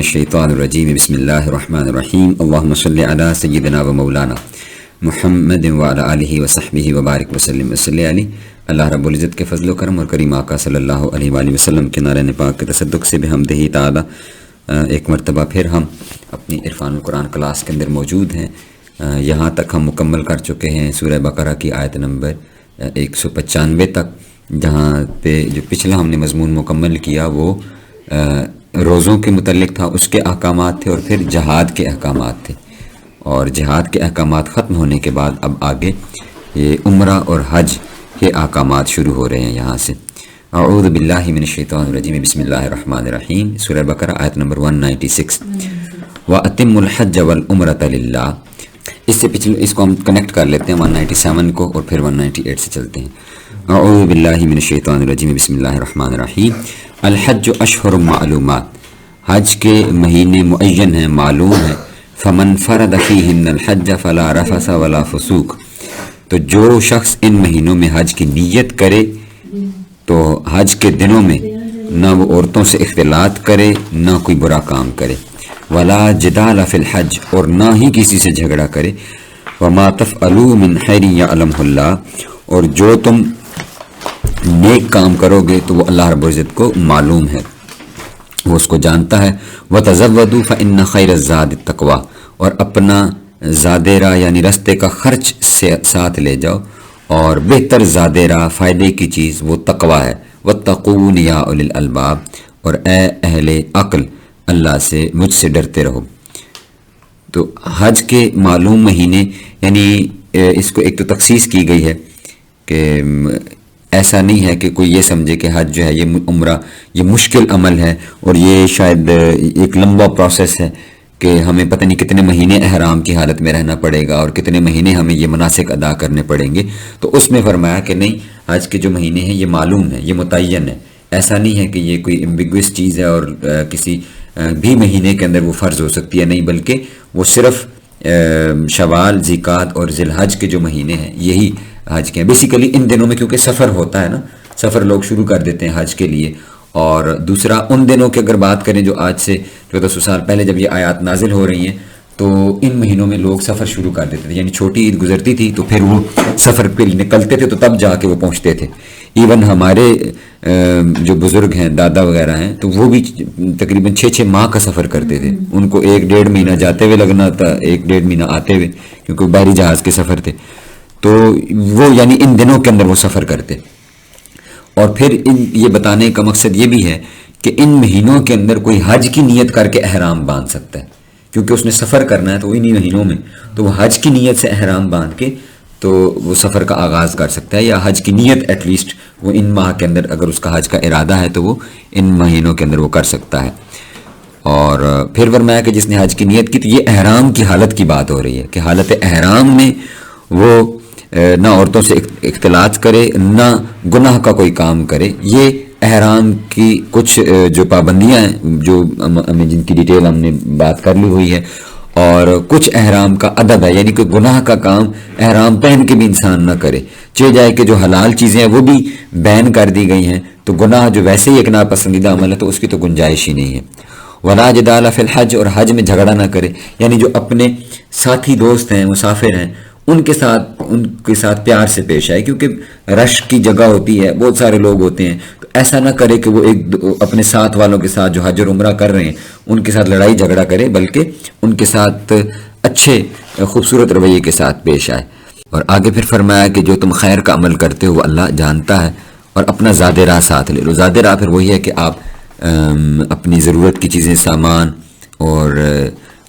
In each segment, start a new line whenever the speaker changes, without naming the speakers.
الشیطان الرجیم بسم اللہ الرحمن الرحیم اللہم صلی علی سیدنا و مولانا محمد وعلی آلہ وصحبہ وبارک وسلم وصلی علی اللہ رب العزت کے فضل و کرم اور کریم آقا صلی اللہ علیہ وآلہ وسلم کے نعرہ پاک کے تصدق سے بحمدہ تعالی ایک مرتبہ پھر ہم اپنی عرفان القرآن کلاس کے اندر موجود ہیں۔ یہاں تک ہم مکمل کر چکے ہیں سورہ بقرہ کی آیت نمبر 195 تک، جہاں پہ جو پچھلا ہم نے مضمون مکمل کیا وہ روزوں کے متعلق تھا، اس کے احکامات تھے، اور پھر جہاد کے احکامات تھے، اور جہاد کے احکامات ختم ہونے کے بعد اب آگے یہ عمرہ اور حج کے احکامات شروع ہو رہے ہیں۔ یہاں سے اعوذ باللہ من الشیطان الرجیم بسم اللہ الرحمن الرحیم، سورہ بقرہ آیت نمبر 196 وَأَتِمُّ الْحَجَّ وَالْعُمْرَةَ لِلَّهِ۔ اس سے پچھلے اس کو ہم کنیکٹ کر لیتے ہیں 197 کو، اور پھر 198 سے چلتے ہیں۔ اعوذ باللہ من الشیطان الرجیم بسم اللہ الرحمن الرحیم الحج اشہر معلومات، حج کے مہینے معین ہیں، معلوم ہیں۔ فمن فرد فیہن الحج فلا رفث ولا فسوق، تو جو شخص ان مہینوں میں حج کی نیت کرے تو حج کے دنوں میں نہ وہ عورتوں سے اختلاط کرے نہ کوئی برا کام کرے، ولا جدال فی الحج، اور نہ ہی کسی سے جھگڑا کرے، وما تفعلوا من خیر یعلمہ اللہ، اور جو تم نیک کام کرو گے تو وہ اللہ رب العزت کو معلوم ہے، وہ اس کو جانتا ہے۔ وَتَزَوَّدُوا فَإِنَّ خَيْرَ الزَّادِ التَّقْوَىٰ، اور اپنا زادِ راہ یعنی رستے کا خرچ سے ساتھ لے جاؤ، اور بہتر زادِ راہ فائدے کی چیز وہ تقویٰ ہے۔ وَاتَّقُونِ يَا أُولِي الْأَلْبَابِ، اور اے اہل عقل اللہ سے مجھ سے ڈرتے رہو۔ تو حج کے معلوم مہینے، یعنی اس کو ایک تو تخصیص کی گئی ہے کہ ایسا نہیں ہے کہ کوئی یہ سمجھے کہ حج جو ہے یہ عمرہ یہ مشکل عمل ہے اور یہ شاید ایک لمبا پروسیس ہے کہ ہمیں پتہ نہیں کتنے مہینے احرام کی حالت میں رہنا پڑے گا اور کتنے مہینے ہمیں یہ مناسک ادا کرنے پڑیں گے۔ تو اس میں فرمایا کہ نہیں، حج کے جو مہینے ہیں یہ معلوم ہے، یہ متعین ہے، ایسا نہیں ہے کہ یہ کوئی ایمبیگوس چیز ہے اور کسی بھی مہینے کے اندر وہ فرض ہو سکتی ہے، نہیں، بلکہ وہ صرف شوال، ذیقعد اور ذی الحج کے جو مہینے ہیں یہی حج کے ہیں۔ بیسیکلی ان دنوں میں کیونکہ سفر ہوتا ہے نا، سفر لوگ شروع کر دیتے ہیں حج کے لیے، اور دوسرا ان دنوں کی اگر بات کریں جو آج سے 1400 سال پہلے جب یہ آیات نازل ہو رہی ہیں تو ان مہینوں میں لوگ سفر شروع کر دیتے تھے، یعنی چھوٹی عید گزرتی تھی تو پھر وہ سفر پہ نکلتے تھے تو تب جا کے وہ پہنچتے تھے۔ ایون ہمارے جو بزرگ ہیں، دادا وغیرہ ہیں، تو وہ بھی تقریباً 6 ماہ کا سفر کرتے تھے، ان کو 1-1.5 مہینہ جاتے ہوئے لگنا تھا، 1-1.5 مہینہ آتے ہوئے، کیونکہ بحری جہاز کے سفر تھے، تو وہ یعنی ان دنوں کے اندر وہ سفر کرتے۔ اور پھر یہ بتانے کا مقصد یہ بھی ہے کہ ان مہینوں کے اندر کوئی حج کی نیت کر کے احرام باندھ سکتا ہے، کیونکہ اس نے سفر کرنا ہے تو انہی مہینوں میں، تو وہ حج کی نیت سے احرام باندھ کے تو وہ سفر کا آغاز کر سکتا ہے، یا حج کی نیت ایٹ لیسٹ وہ ان ماہ کے اندر اگر اس کا حج کا ارادہ ہے تو وہ ان مہینوں کے اندر وہ کر سکتا ہے۔ اور پھر فرمایا کہ جس نے حج کی نیت کی تو یہ احرام کی حالت کی بات ہو رہی ہے کہ حالت احرام میں وہ نہ عورتوں سے اختلاط کرے نہ گناہ کا کوئی کام کرے۔ یہ احرام کی کچھ جو پابندیاں ہیں جو ہمیں جن کی ڈیٹیل ہم نے بات کر لی ہوئی ہے، اور کچھ احرام کا ادب ہے، یعنی کہ گناہ کا کام احرام پہن کے بھی انسان نہ کرے، چاہے جائے کہ جو حلال چیزیں ہیں وہ بھی بین کر دی گئی ہیں، تو گناہ جو ویسے ہی ایک ناپسندیدہ عمل ہے تو اس کی تو گنجائش ہی نہیں ہے۔ ولا جدال فی الحج، اور حج میں جھگڑا نہ کرے، یعنی جو اپنے ساتھی دوست ہیں، مسافر ہیں، ان کے ساتھ پیار سے پیش آئے، کیونکہ رش کی جگہ ہوتی ہے، بہت سارے لوگ ہوتے ہیں، تو ایسا نہ کرے کہ وہ اپنے ساتھ والوں کے ساتھ جو حج اور عمرہ کر رہے ہیں ان کے ساتھ لڑائی جھگڑا کرے، بلکہ ان کے ساتھ اچھے خوبصورت رویے کے ساتھ پیش آئے۔ اور آگے پھر فرمایا کہ جو تم خیر کا عمل کرتے ہو اللہ جانتا ہے، اور اپنا زاد راہ ساتھ لے لو۔ زاد راہ پھر وہی ہے کہ آپ اپنی ضرورت کی چیزیں، سامان اور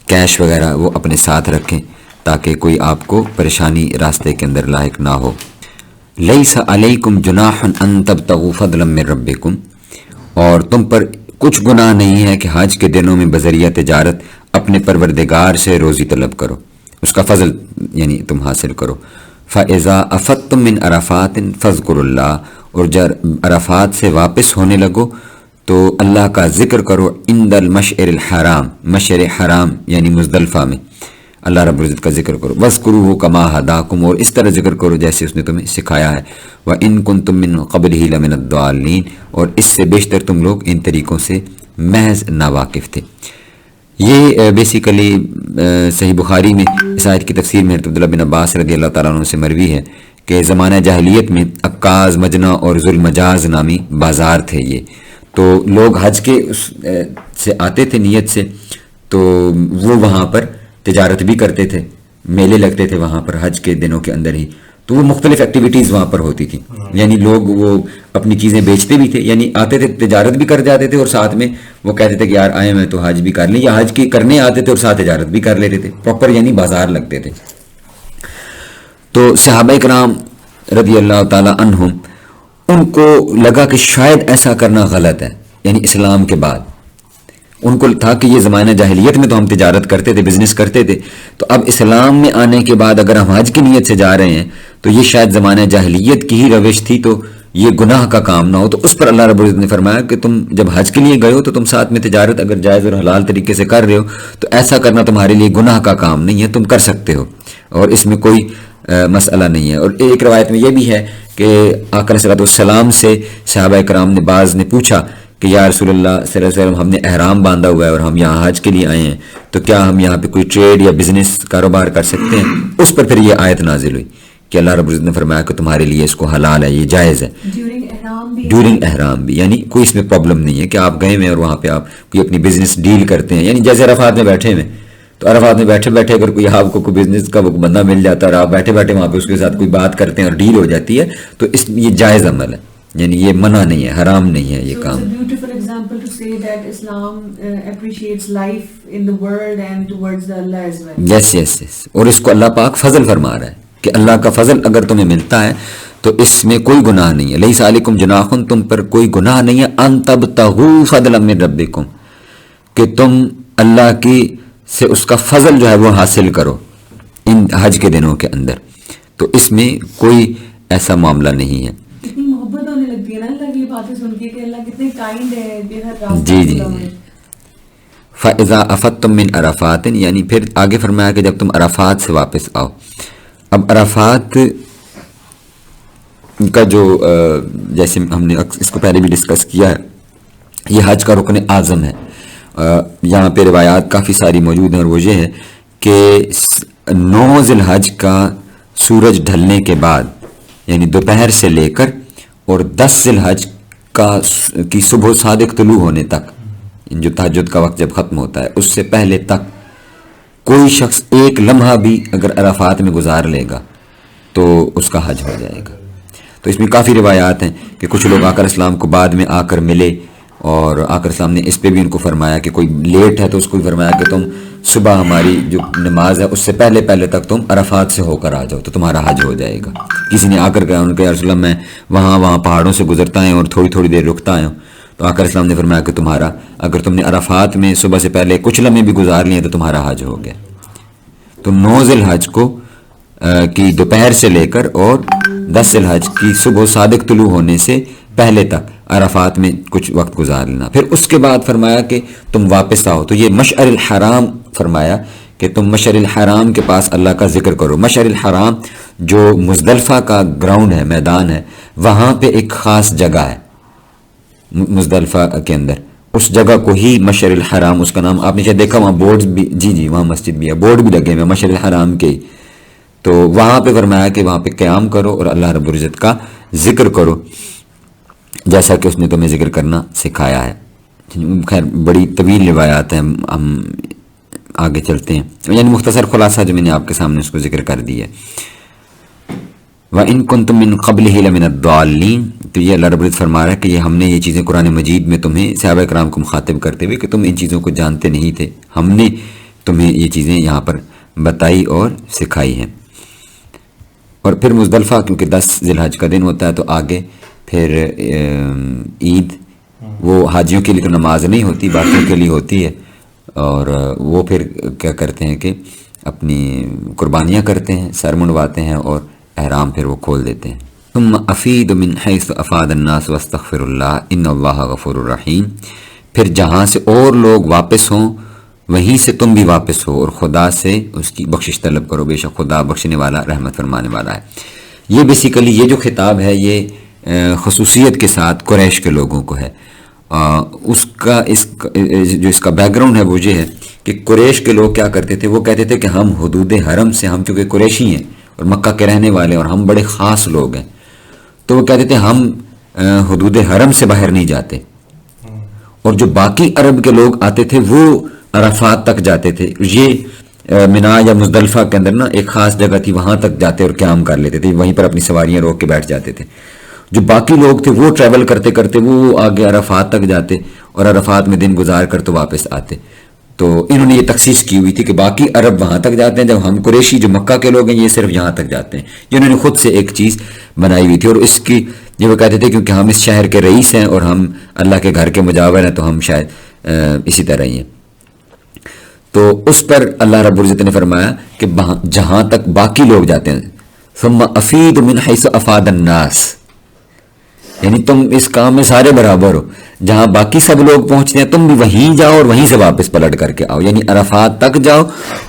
کیش وغیرہ وہ اپنے ساتھ رکھیں تاکہ کوئی آپ کو پریشانی راستے کے اندر لاحق نہ ہو۔ لیس علیکم جناح ان تبتغوا فضلا من ربکم، اور تم پر کچھ گناہ نہیں ہے کہ حج کے دنوں میں بذریعہ تجارت اپنے پروردگار سے روزی طلب کرو، اس کا فضل یعنی تم حاصل کرو۔ فاذا افضتم من عرفات فاذکروا اللہ، اور جب عرفات سے واپس ہونے لگو تو اللہ کا ذکر کرو عند المشعر الحرام، مشعر حرام یعنی مزدلفہ میں اللہ رب العزت کا ذکر کرو۔ وَاذْكُرُوهُ كَمَا هَدَاكُمْ، اور اس طرح ذکر کرو جیسے اس نے تمہیں سکھایا ہے۔ وَإِن كُنتُم مِّن قَبْلِهِ لَمِنَ الضَّالِّينَ، اور اس سے بیشتر تم لوگ ان طریقوں سے محض ناواقف تھے۔ یہ بیسیکلی صحیح بخاری میں اس آیت کی تفسیر میں عبداللہ بن عباس رضی اللہ تعالیٰ عنہ سے مروی ہے کہ زمانہ جاہلیت میں عکاظ، مجنہ اور ذوالمجاز نامی بازار تھے یہ. تو لوگ حج کے سے آتے تھے نیت سے، تو وہ وہاں پر تجارت بھی کرتے تھے، میلے لگتے تھے وہاں پر حج کے دنوں کے اندر ہی. تو وہ مختلف ایکٹیویٹیز وہاں پر ہوتی تھیں، یعنی لوگ وہ اپنی چیزیں بیچتے بھی تھے، یعنی آتے تھے تجارت بھی کر جاتے تھے اور ساتھ میں وہ کہتے تھے کہ یار آئے میں تو حج بھی کر لیں، یا حج کی کرنے آتے تھے اور ساتھ تجارت بھی کر لیتے تھے. پراپر یعنی بازار لگتے تھے. تو صحابہ کرام رضی اللہ تعالی عنہم ان کو لگا کہ شاید ایسا کرنا غلط ہے، یعنی اسلام کے بعد ان کو تھا کہ یہ زمانہ جاہلیت میں تو ہم تجارت کرتے تھے، بزنس کرتے تھے، تو اب اسلام میں آنے کے بعد اگر ہم حج کی نیت سے جا رہے ہیں تو یہ شاید زمانہ جاہلیت کی ہی روش تھی، تو یہ گناہ کا کام نہ ہو. تو اس پر اللہ رب العزت نے فرمایا کہ تم جب حج کے لیے گئے ہو تو تم ساتھ میں تجارت اگر جائز اور حلال طریقے سے کر رہے ہو تو ایسا کرنا تمہارے لیے گناہ کا کام نہیں ہے، تم کر سکتے ہو اور اس میں کوئی مسئلہ نہیں ہے. اور ایک روایت میں یہ بھی ہے کہ آقا علیہ الصلوۃ والسلام سے صحابہ کرام نے بعض نے پوچھا کہ یا رسول اللہ صلی اللہ علیہ وسلم ہم نے احرام باندھا ہوا ہے اور ہم یہاں حج کے لیے آئے ہیں، تو کیا ہم یہاں پہ کوئی ٹریڈ یا بزنس کاروبار کر سکتے ہیں؟ اس پر پھر یہ آیت نازل ہوئی کہ اللہ رب العزت نے فرمایا کہ تمہارے لیے اس کو حلال ہے، یہ جائز ہے ڈیورنگ احرام بھی، یعنی کوئی اس میں پرابلم نہیں ہے کہ آپ گئے ہوئے اور وہاں پہ آپ کوئی اپنی بزنس ڈیل کرتے ہیں. یعنی جیسے عرفات میں بیٹھے ہوئے، تو عرفات میں بیٹھے بیٹھے اگر کوئی آپ کو کوئی بزنس کا بندہ مل جاتا ہے اور آپ بیٹھے بیٹھے وہاں پہ اس کے ساتھ کوئی بات کرتے ہیں اور ڈیل ہو جاتی ہے، تو اس یہ جائز عمل ہے، یعنی یہ منع نہیں ہے، حرام نہیں ہے یہ کام. یس یس یس. اور اس کو اللہ پاک فضل فرما رہا ہے کہ اللہ کا فضل اگر تمہیں ملتا ہے تو اس میں کوئی گناہ نہیں ہے. لیس علیکم جناح، تم پر کوئی گناہ نہیں ہے، ان تبتغوا فضلا من ربکم، کہ تم اللہ کی سے اس کا فضل جو ہے وہ حاصل کرو ان حج کے دنوں کے اندر. تو اس میں کوئی ایسا معاملہ نہیں ہے.
کتنی محبت ہونے لگتی ہے نا اللہ کی باتیں سن کے کہ اللہ کتنے کائنڈ ہے.
جی جی. فَإِذَا أَفَضْتُم مِّنْ عَرَفَاتٍ، یعنی پھر آگے فرمایا کہ جب تم عرفات سے واپس آؤ. اب عرفات کا جو جیسے ہم نے اس کو پہلے بھی ڈسکس کیا ہے، یہ حج کا رکن اعظم ہے. یہاں پہ روایات کافی ساری موجود ہیں اور وہ یہ ہے کہ 9 ذی الحج کا سورج ڈھلنے کے بعد، یعنی دوپہر سے لے کر اور 10 ذی الحج کی صبح صادق طلوع ہونے تک، جو تہجد کا وقت جب ختم ہوتا ہے اس سے پہلے تک کوئی شخص ایک لمحہ بھی اگر عرفات میں گزار لے گا تو اس کا حج ہو جائے گا. تو اس میں کافی روایات ہیں کہ کچھ لوگ آقا اسلام کو بعد میں آ کر ملے اور آقا اسلام نے اس پہ بھی ان کو فرمایا کہ کوئی لیٹ ہے تو اس کو بھی فرمایا کہ تم صبح ہماری جو نماز ہے اس سے پہلے پہلے تک تم عرفات سے ہو کر آ جاؤ تو تمہارا حج ہو جائے گا. کسی نے آ کر کہا ان کے رسول اللہ میں وہاں پہاڑوں سے گزرتا ہے اور تھوڑی تھوڑی دیر رکتا ہے، تو آقا اسلام نے فرمایا کہ تمہارا اگر تم نے عرفات میں صبح سے پہلے کچھ لمحے بھی گزار لیے تو تمہارا حج ہو گیا. تو 9 ذی الحج کو کی دوپہر سے لے کر اور 10 ذی الحج کی صبح صادق طلوع ہونے سے پہلے تک عرفات میں کچھ وقت گزار لینا. پھر اس کے بعد فرمایا کہ تم واپس آؤ، تو یہ مشعر الحرام فرمایا کہ تم مشعر الحرام کے پاس اللہ کا ذکر کرو. مشعر الحرام جو مزدلفہ کا گراؤنڈ ہے، میدان ہے، وہاں پہ ایک خاص جگہ ہے مزدلفہ کے اندر، اس جگہ کو ہی مشعر الحرام اس کا نام. آپ نے شاید دیکھا وہاں بورڈ بھی، جی وہاں مسجد بھی ہے، بورڈ بھی لگے ہوئے مشعر الحرام کے. تو وہاں پہ فرمایا کہ وہاں پہ قیام کرو اور اللہ رب العزت کا ذکر کرو جیسا کہ اس نے تمہیں ذکر کرنا سکھایا ہے. خیر بڑی طویل روایات ہیں، ہم آگے چلتے ہیں. یعنی مختصر خلاصہ جو میں نے آپ کے سامنے اس کو ذکر کر دی ہے. وَإِن كُنتُم مِّن قَبْلِهِ لَمِنَ الضَّالِّينَ، تو یہ اللہ رب العزت فرما رہا ہے کہ یہ ہم نے یہ چیزیں قرآن مجید میں تمہیں صحابہ کرام کو مخاطب کرتے ہوئے کہ تم ان چیزوں کو جانتے نہیں تھے، ہم نے تمہیں یہ چیزیں یہاں پر بتائی اور سکھائی ہیں. اور پھر مزدلفہ کیونکہ 10 ذی الحج کا دن ہوتا ہے تو آگے پھر عید، وہ حاجیوں کے لیے تو نماز نہیں ہوتی، باقیوں کے لیے ہوتی ہے، اور وہ پھر کیا کرتے ہیں کہ اپنی قربانیاں کرتے ہیں، سر منڈواتے ہیں اور احرام پھر وہ کھول دیتے ہیں. ثم افید من حیث افاد الناس واستغفر اللہ ان اللہ غفور الرحیم، پھر جہاں سے اور لوگ واپس ہوں وہیں سے تم بھی واپس ہو اور خدا سے اس کی بخشش طلب کرو، بے شک خدا بخشنے والا رحمت فرمانے والا ہے. یہ بیسیکلی یہ جو خطاب ہے یہ خصوصیت کے ساتھ قریش کے لوگوں کو ہے. اس کا بیک گراؤنڈ ہے وہ یہ ہے کہ قریش کے لوگ کیا کرتے تھے، وہ کہتے تھے کہ ہم حدود حرم سے، ہم چونکہ قریشی ہیں اور مکہ کے رہنے والے اور ہم بڑے خاص لوگ ہیں، تو وہ کہتے تھے ہم حدود حرم سے باہر نہیں جاتے، اور جو باقی عرب کے لوگ آتے تھے وہ عرفات تک جاتے تھے. یہ منا یا مزدلفہ کے اندر نا ایک خاص جگہ تھی، وہاں تک جاتے اور قیام کر لیتے تھے، وہیں پر اپنی سواریاں روک کے بیٹھ جاتے تھے. جو باقی لوگ تھے وہ ٹریول کرتے کرتے وہ آگے عرفات تک جاتے اور عرفات میں دن گزار کر تو واپس آتے. تو انہوں نے یہ تخصیص کی ہوئی تھی کہ باقی عرب وہاں تک جاتے ہیں، جب ہم قریشی جو مکہ کے لوگ ہیں یہ صرف یہاں تک جاتے ہیں. یہ انہوں نے خود سے ایک چیز بنائی ہوئی تھی، اور اس کی یہ وہ کہتے تھے کیونکہ ہم اس شہر کے رئیس ہیں اور ہم اللہ کے گھر کے مجاور ہیں تو ہم شاید اسی طرح ہی ہیں. تو اس پر اللہ رب العزت نے فرمایا کہ جہاں تک باقی لوگ جاتے ہیں ثم افید من حیث افاد الناس، یعنی تم اس کام میں سارے برابر ہو، جہاں باقی سب لوگ پہنچتے ہیں تم بھی وہیں جاؤ اور وہیں سے واپس پلٹ کر کے آؤ، یعنی عرفات تک جاؤ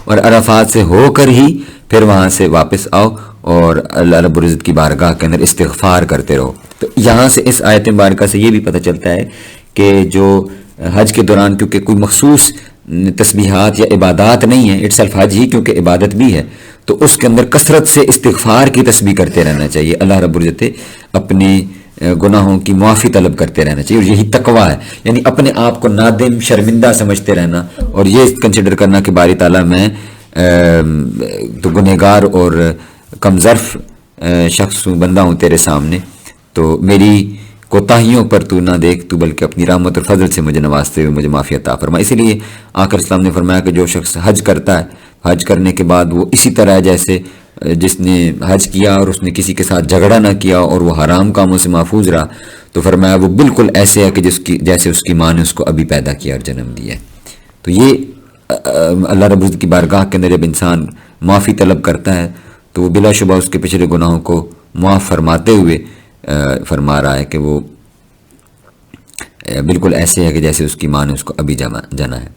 اور عرفات سے ہو کر ہی پھر وہاں سے واپس آؤ اور اللہ رب العزت کی بارگاہ کے اندر استغفار کرتے رہو. تو یہاں سے اس آیت مبارکہ سے یہ بھی پتہ چلتا ہے کہ جو حج کے دوران کیونکہ کوئی مخصوص تسبیحات یا عبادات نہیں ہیں، اٹس سیلف حج ہی کیونکہ عبادت بھی ہے، تو اس کے اندر کثرت سے استغفار کی تسبیح کرتے رہنا چاہیے. اللہ رب العزت اپنے گناہوں کی معافی طلب کرتے رہنا چاہیے، اور یہی تقویٰ ہے، یعنی اپنے آپ کو نادم شرمندہ سمجھتے رہنا اور یہ کنسیڈر کرنا کہ باری تعالیٰ میں تو گنہگار اور کم ظرف شخص ہوں، بندہ ہوں تیرے سامنے، تو میری کوتاہیوں پر تو نہ دیکھ، تو بلکہ اپنی رحمت اور فضل سے مجھے نوازتے ہوئے مجھے معافی عطا فرما. اسی لیے آقا اسلام نے فرمایا کہ جو شخص حج کرتا ہے، حج کرنے کے بعد وہ اسی طرح ہے جیسے جس نے حج کیا اور اس نے کسی کے ساتھ جھگڑا نہ کیا اور وہ حرام کاموں سے محفوظ رہا، تو فرمایا وہ بالکل ایسے ہے کہ جیسے اس کی ماں نے اس کو ابھی پیدا کیا اور جنم دیا ہے. تو یہ اللہ رب العزت کی بارگاہ کے اندر جب انسان معافی طلب کرتا ہے تو وہ بلا شبہ اس کے پچھلے گناہوں کو معاف فرماتے ہوئے فرما رہا ہے کہ وہ بالکل ایسے ہے کہ جیسے اس کی ماں نے اس کو ابھی جنا ہے.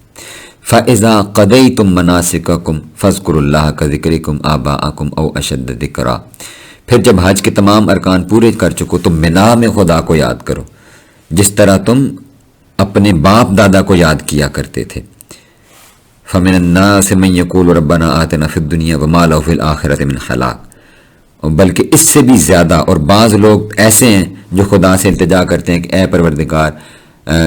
فَإِذَا قَضَيْتُم مَّنَاسِكَكُمْ فَاذْكُرُوا اللَّهَ كَذِكْرِكُمْ آبَاءَكُمْ أَوْ أَشَدَّ ذِكْرًا، پھر جب حج کے تمام ارکان پورے کر چکو تو منا میں خدا کو یاد کرو جس طرح تم اپنے باپ دادا کو یاد کیا کرتے تھے. فَمِنَ النَّاسِ مَن يَقُولُ رَبَّنَا آتِنَا فِي الدُّنْيَا وَمَا لَهُ فِي الْآخِرَةِ مِنْ خَلَاقٍ، اور بلکہ اس سے بھی زیادہ، اور بعض لوگ ایسے ہیں جو خدا سے التجا کرتے ہیں کہ اے پروردگار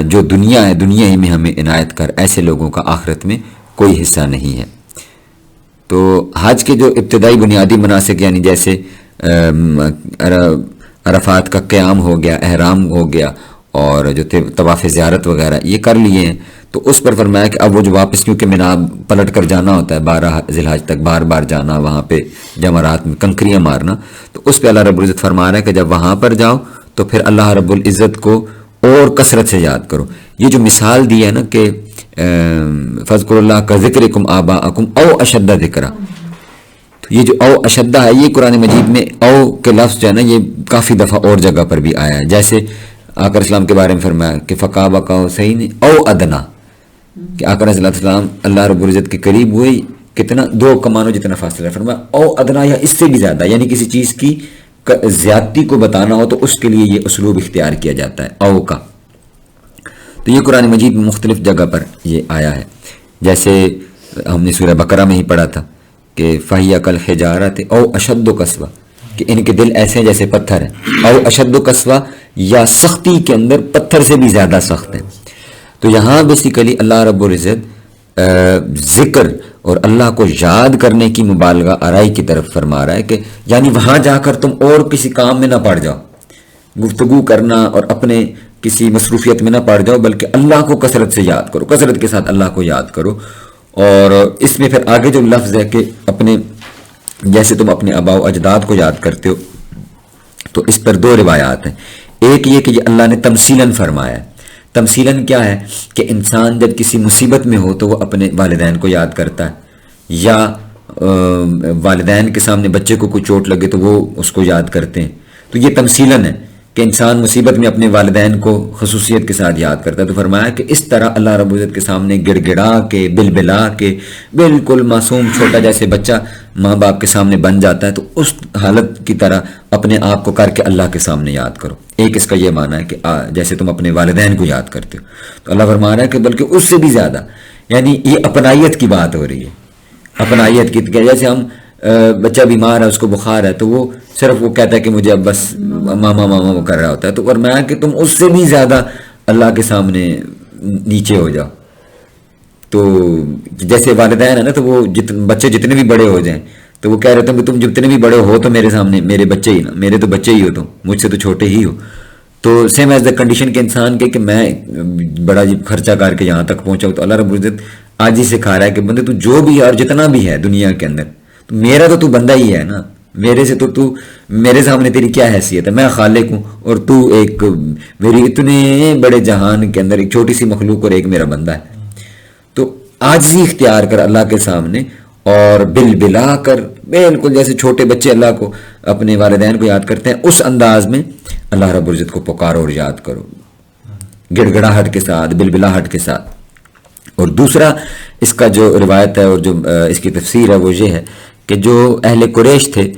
جو دنیا ہے دنیا ہی میں ہمیں عنایت کر، ایسے لوگوں کا آخرت میں کوئی حصہ نہیں ہے. تو حج کے جو ابتدائی بنیادی مناسک یعنی جیسے عرفات کا قیام ہو گیا، احرام ہو گیا، اور جو طواف زیارت وغیرہ یہ کر لیے ہیں، تو اس پر فرمایا کہ اب وہ جو واپس کیونکہ مینا پلٹ کر جانا ہوتا ہے 12 ذی الحج تک بار بار جانا، وہاں پہ جمرات میں کنکریاں مارنا، تو اس پہ اللہ رب العزت فرما رہا ہے کہ جب وہاں پر جاؤ تو پھر اللہ رب العزت کو اور کثرت سے یاد کرو. یہ جو مثال دی ہے نا کہ فَاذْكُرُوا اللَّهَ كَذِكْرِكُمْ آبَاءَكُمْ أَوْ أَشَدَّ ذِكْرًا، تو یہ جو او اشدہ ہے یہ قرآن مجید میں او کے لفظ جو ہے نا یہ کافی دفعہ اور جگہ پر بھی آیا ہے. جیسے آقا اسلام کے بارے میں فرمایا کہ فقاب قوسین او ادنا، کہ آقا علیہ السلام اللہ رب العزت کے قریب ہوئے کتنا 2 کمانوں جتنا فاصلہ ہے، فرمایا او ادنا یا اس سے بھی زیادہ، یعنی کسی چیز کی زیادتی کو بتانا ہو تو اس کے لیے یہ اسلوب اختیار کیا جاتا ہے او کا. تو یہ قرآن مجید میں مختلف جگہ پر یہ آیا ہے. جیسے ہم نے سورہ بقرہ میں ہی پڑھا تھا کہ فَهِيَ كَالْحِجَارَةِ او اشد قسوہ، کہ ان کے دل ایسے ہیں جیسے پتھر ہیں، او اشد قسوہ یا سختی کے اندر پتھر سے بھی زیادہ سخت ہیں. تو یہاں بیسیکلی اللہ رب العزت ذکر اور اللہ کو یاد کرنے کی مبالغہ آرائی کی طرف فرما رہا ہے کہ یعنی وہاں جا کر تم اور کسی کام میں نہ پڑ جاؤ، گفتگو کرنا اور اپنے کسی مصروفیت میں نہ پڑ جاؤ، بلکہ اللہ کو کثرت سے یاد کرو، کثرت کے ساتھ اللہ کو یاد کرو. اور اس میں پھر آگے جو لفظ ہے کہ اپنے جیسے تم اپنے آباء و اجداد کو یاد کرتے ہو، تو اس پر 2 روایات ہیں. ایک یہ کہ یہ اللہ نے تمثیلاً فرمایا ہے. تمثیلاً کیا ہے کہ انسان جب کسی مصیبت میں ہو تو وہ اپنے والدین کو یاد کرتا ہے، یا والدین کے سامنے بچے کو کوئی چوٹ لگے تو وہ اس کو یاد کرتے ہیں. تو یہ تمثیلاً ہے کہ انسان مصیبت میں اپنے والدین کو خصوصیت کے ساتھ یاد کرتا ہے. تو فرمایا کہ اس طرح اللہ رب العزت کے سامنے گڑ گڑا کے بلبلا کے بالکل معصوم چھوٹا جیسے بچہ ماں باپ کے سامنے بن جاتا ہے، تو اس حالت کی طرح اپنے آپ کو کر کے اللہ کے سامنے یاد کرو. ایک اس کا یہ معنی ہے کہ جیسے تم اپنے والدین کو یاد کرتے ہو. تو اللہ فرما رہا ہے کہ بلکہ اس سے بھی زیادہ، یعنی یہ اپنائیت کی بات ہو رہی ہے، اپنائیت کی. جیسے ہم بچہ بیمار ہے، اس کو بخار ہے، تو وہ صرف وہ کہتا ہے کہ مجھے اب بس ماما ماما وہ کر رہا ہوتا ہے. تو فرمایا کہ تم اس سے بھی زیادہ اللہ کے سامنے نیچے ہو جاؤ. تو جیسے والدین ہیں نا، تو وہ بچے جتنے بھی بڑے ہو جائیں تو وہ کہہ رہے تھے تم جتنے بھی بڑے ہو تو میرے سامنے میرے بچے ہی نا، میرے تو بچے ہی ہو، تم مجھ سے تو چھوٹے ہی ہو. تو سیم ایز دا کنڈیشن کے انسان کے کہ میں بڑا خرچہ کر کے یہاں تک پہنچا ہوں، تو اللہ رب العزت آج ہی سکھا رہا ہے کہ بندے تو جو بھی ہے اور جتنا بھی ہے دنیا کے اندر، تو میرا تو بندہ ہی ہے نا. میرے سے تو میرے سامنے تیری کیا حیثیت ہے؟ میں خالق ہوں اور تو ایک میری اتنے بڑے جہان کے اندر ایک چھوٹی سی مخلوق اور ایک میرا بندہ ہے. تو عاجزی اختیار کر اللہ کے سامنے اور بل بلا کر بالکل جیسے چھوٹے بچے اللہ کو اپنے والدین کو یاد کرتے ہیں، اس انداز میں اللہ رب العزت کو پکارو اور یاد کرو، گڑ گڑاہٹ کے ساتھ، بل بلاہٹ کے ساتھ. اور دوسرا اس کا جو روایت ہے اور جو اس کی تفسیر ہے وہ یہ ہے کہ جو اہل قریش تھے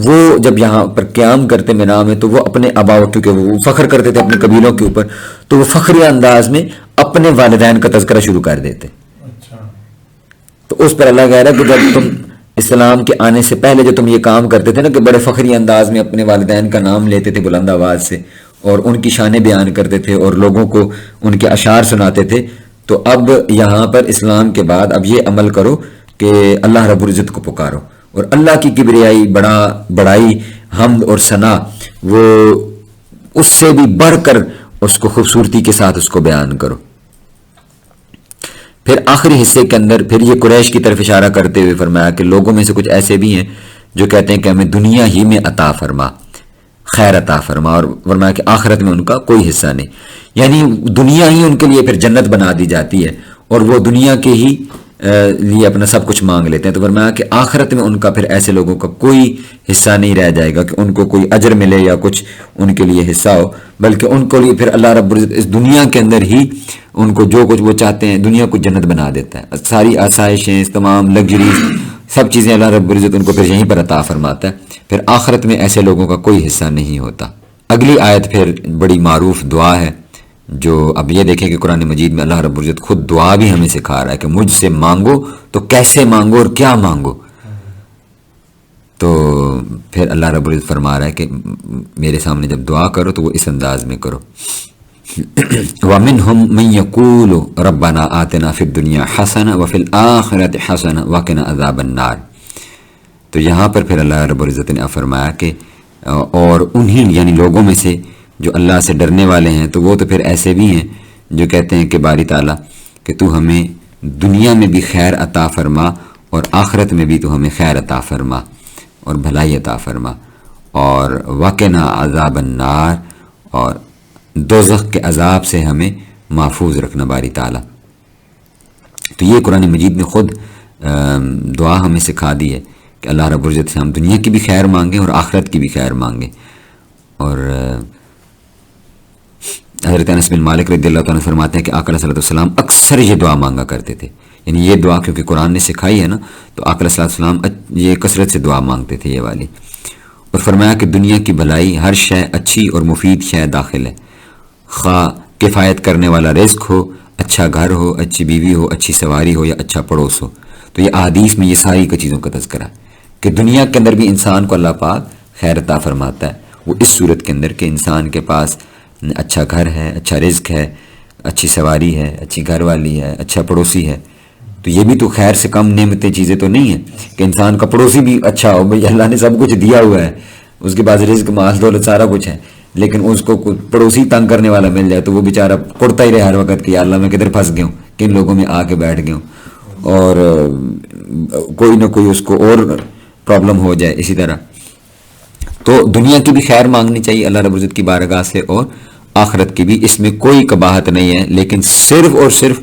وہ جب یہاں پر قیام کرتے مینا میں، تو وہ اپنے آبا، کیونکہ وہ فخر کرتے تھے اپنے قبیلوں کے اوپر، تو وہ فخری انداز میں اپنے والدین کا تذکرہ شروع کر دیتے. تو اس پر اللہ کہہ رہا ہے کہ جب تم اسلام کے آنے سے پہلے جو تم یہ کام کرتے تھے نا کہ بڑے فخری انداز میں اپنے والدین کا نام لیتے تھے بلند آواز سے اور ان کی شانیں بیان کرتے تھے اور لوگوں کو ان کے اشعار سناتے تھے، تو اب یہاں پر اسلام کے بعد اب یہ عمل کرو کہ اللہ رب العزت کو پکارو اور اللہ کی کبریائی، بڑائی، حمد اور ثنا وہ اس سے بھی بڑھ کر اس کو خوبصورتی کے ساتھ اس کو بیان کرو. پھر آخری حصے کے اندر پھر یہ قریش کی طرف اشارہ کرتے ہوئے فرمایا کہ لوگوں میں سے کچھ ایسے بھی ہیں جو کہتے ہیں کہ ہمیں دنیا ہی میں عطا فرما، خیر عطا فرما، اور فرمایا کہ آخرت میں ان کا کوئی حصہ نہیں. یعنی دنیا ہی ان کے لیے پھر جنت بنا دی جاتی ہے اور وہ دنیا کے ہی لیے اپنا سب کچھ مانگ لیتے ہیں. تو فرمایا کہ آخرت میں ان کا پھر ایسے لوگوں کا کوئی حصہ نہیں رہ جائے گا کہ ان کو کوئی اجر ملے یا کچھ ان کے لیے حصہ ہو، بلکہ ان کو لیے پھر اللہ رب العزت اس دنیا کے اندر ہی ان کو جو کچھ وہ چاہتے ہیں دنیا کو جنت بنا دیتا ہے. ساری آسائشیں، تمام لگژریز، سب چیزیں اللہ رب العزت ان کو پھر یہیں پر عطا فرماتا ہے. پھر آخرت میں ایسے لوگوں کا کوئی حصہ نہیں ہوتا. اگلی آیت پھر بڑی معروف دعا ہے، جو اب یہ دیکھیں کہ قرآن مجید میں اللہ رب العزت خود دعا بھی ہمیں سکھا رہا ہے کہ مجھ سے مانگو تو کیسے مانگو اور کیا مانگو. تو پھر اللہ رب العزت فرما رہا ہے کہ میرے سامنے جب دعا کرو تو وہ اس انداز میں کرو. وَمِنْهُمْ مَنْ يَقُولُ رَبَّنَا آتِنَا فِي الدُّنْيَا حَسَنَةً وَفِي الْآخِرَةِ حَسَنَةً وَقِنَا عَذَابَ النَّارِ. تو یہاں پر پھر اللہ رب العزت نے فرمایا کہ اور انہی یعنی لوگوں میں سے جو اللہ سے ڈرنے والے ہیں تو وہ تو پھر ایسے بھی ہیں جو کہتے ہیں کہ باری تعالیٰ کہ تو ہمیں دنیا میں بھی خیر عطا فرما اور آخرت میں بھی تو ہمیں خیر عطا فرما اور بھلائی عطا فرما، اور وقنا عذاب النار، اور دوزخ کے عذاب سے ہمیں محفوظ رکھنا باری تعالیٰ. تو یہ قرآن مجید نے خود دعا ہمیں سکھا دی ہے کہ اللہ رب العزت سے ہم دنیا کی بھی خیر مانگیں اور آخرت کی بھی خیر مانگیں. اور حضرت انس بن مالک رضی اللہ تعالیٰ فرماتے ہیں کہ آقا صلی اللہ علیہ وسلم اکثر یہ دعا مانگا کرتے تھے. یعنی یہ دعا کیونکہ قرآن نے سکھائی ہے نا، تو آقا صلی اللہ علیہ وسلم یہ کثرت سے دعا مانگتے تھے یہ والی. اور فرمایا کہ دنیا کی بھلائی ہر شے اچھی اور مفید شے داخل ہے، خواہ کفایت کرنے والا رزق ہو، اچھا گھر ہو، اچھی بیوی ہو، اچھی سواری ہو یا اچھا پڑوس ہو. تو یہ احادیث میں یہ ساری کا چیزوں کا تذکرہ ہے کہ دنیا کے اندر بھی انسان کو اللہ پاک خیر عطا فرماتا ہے. وہ اس صورت کے اندر کہ انسان کے پاس اچھا گھر ہے، اچھا رزق ہے، اچھی سواری ہے، اچھی گھر والی ہے، اچھا پڑوسی ہے. تو یہ بھی تو خیر سے کم نعمتیں چیزیں تو نہیں ہیں کہ انسان کا پڑوسی بھی اچھا ہو. بھئی اللہ نے سب کچھ دیا ہوا ہے، اس کے پاس رزق، مال، دولت سارا کچھ ہے، لیکن اس کو پڑوسی تنگ کرنے والا مل جائے تو وہ بیچارہ پڑتا ہی رہے ہر وقت کہ یا اللہ میں کدھر پھنس گیا ہوں، کن لوگوں میں آ کے بیٹھ گیا ہوں، اور کوئی نہ کوئی اس کو اور پرابلم ہو جائے اسی طرح. تو دنیا کی بھی خیر مانگنی چاہیے اللہ رب العزت کی بارگاہ سے اور آخرت کی بھی، اس میں کوئی قباحت نہیں ہے. لیکن صرف اور صرف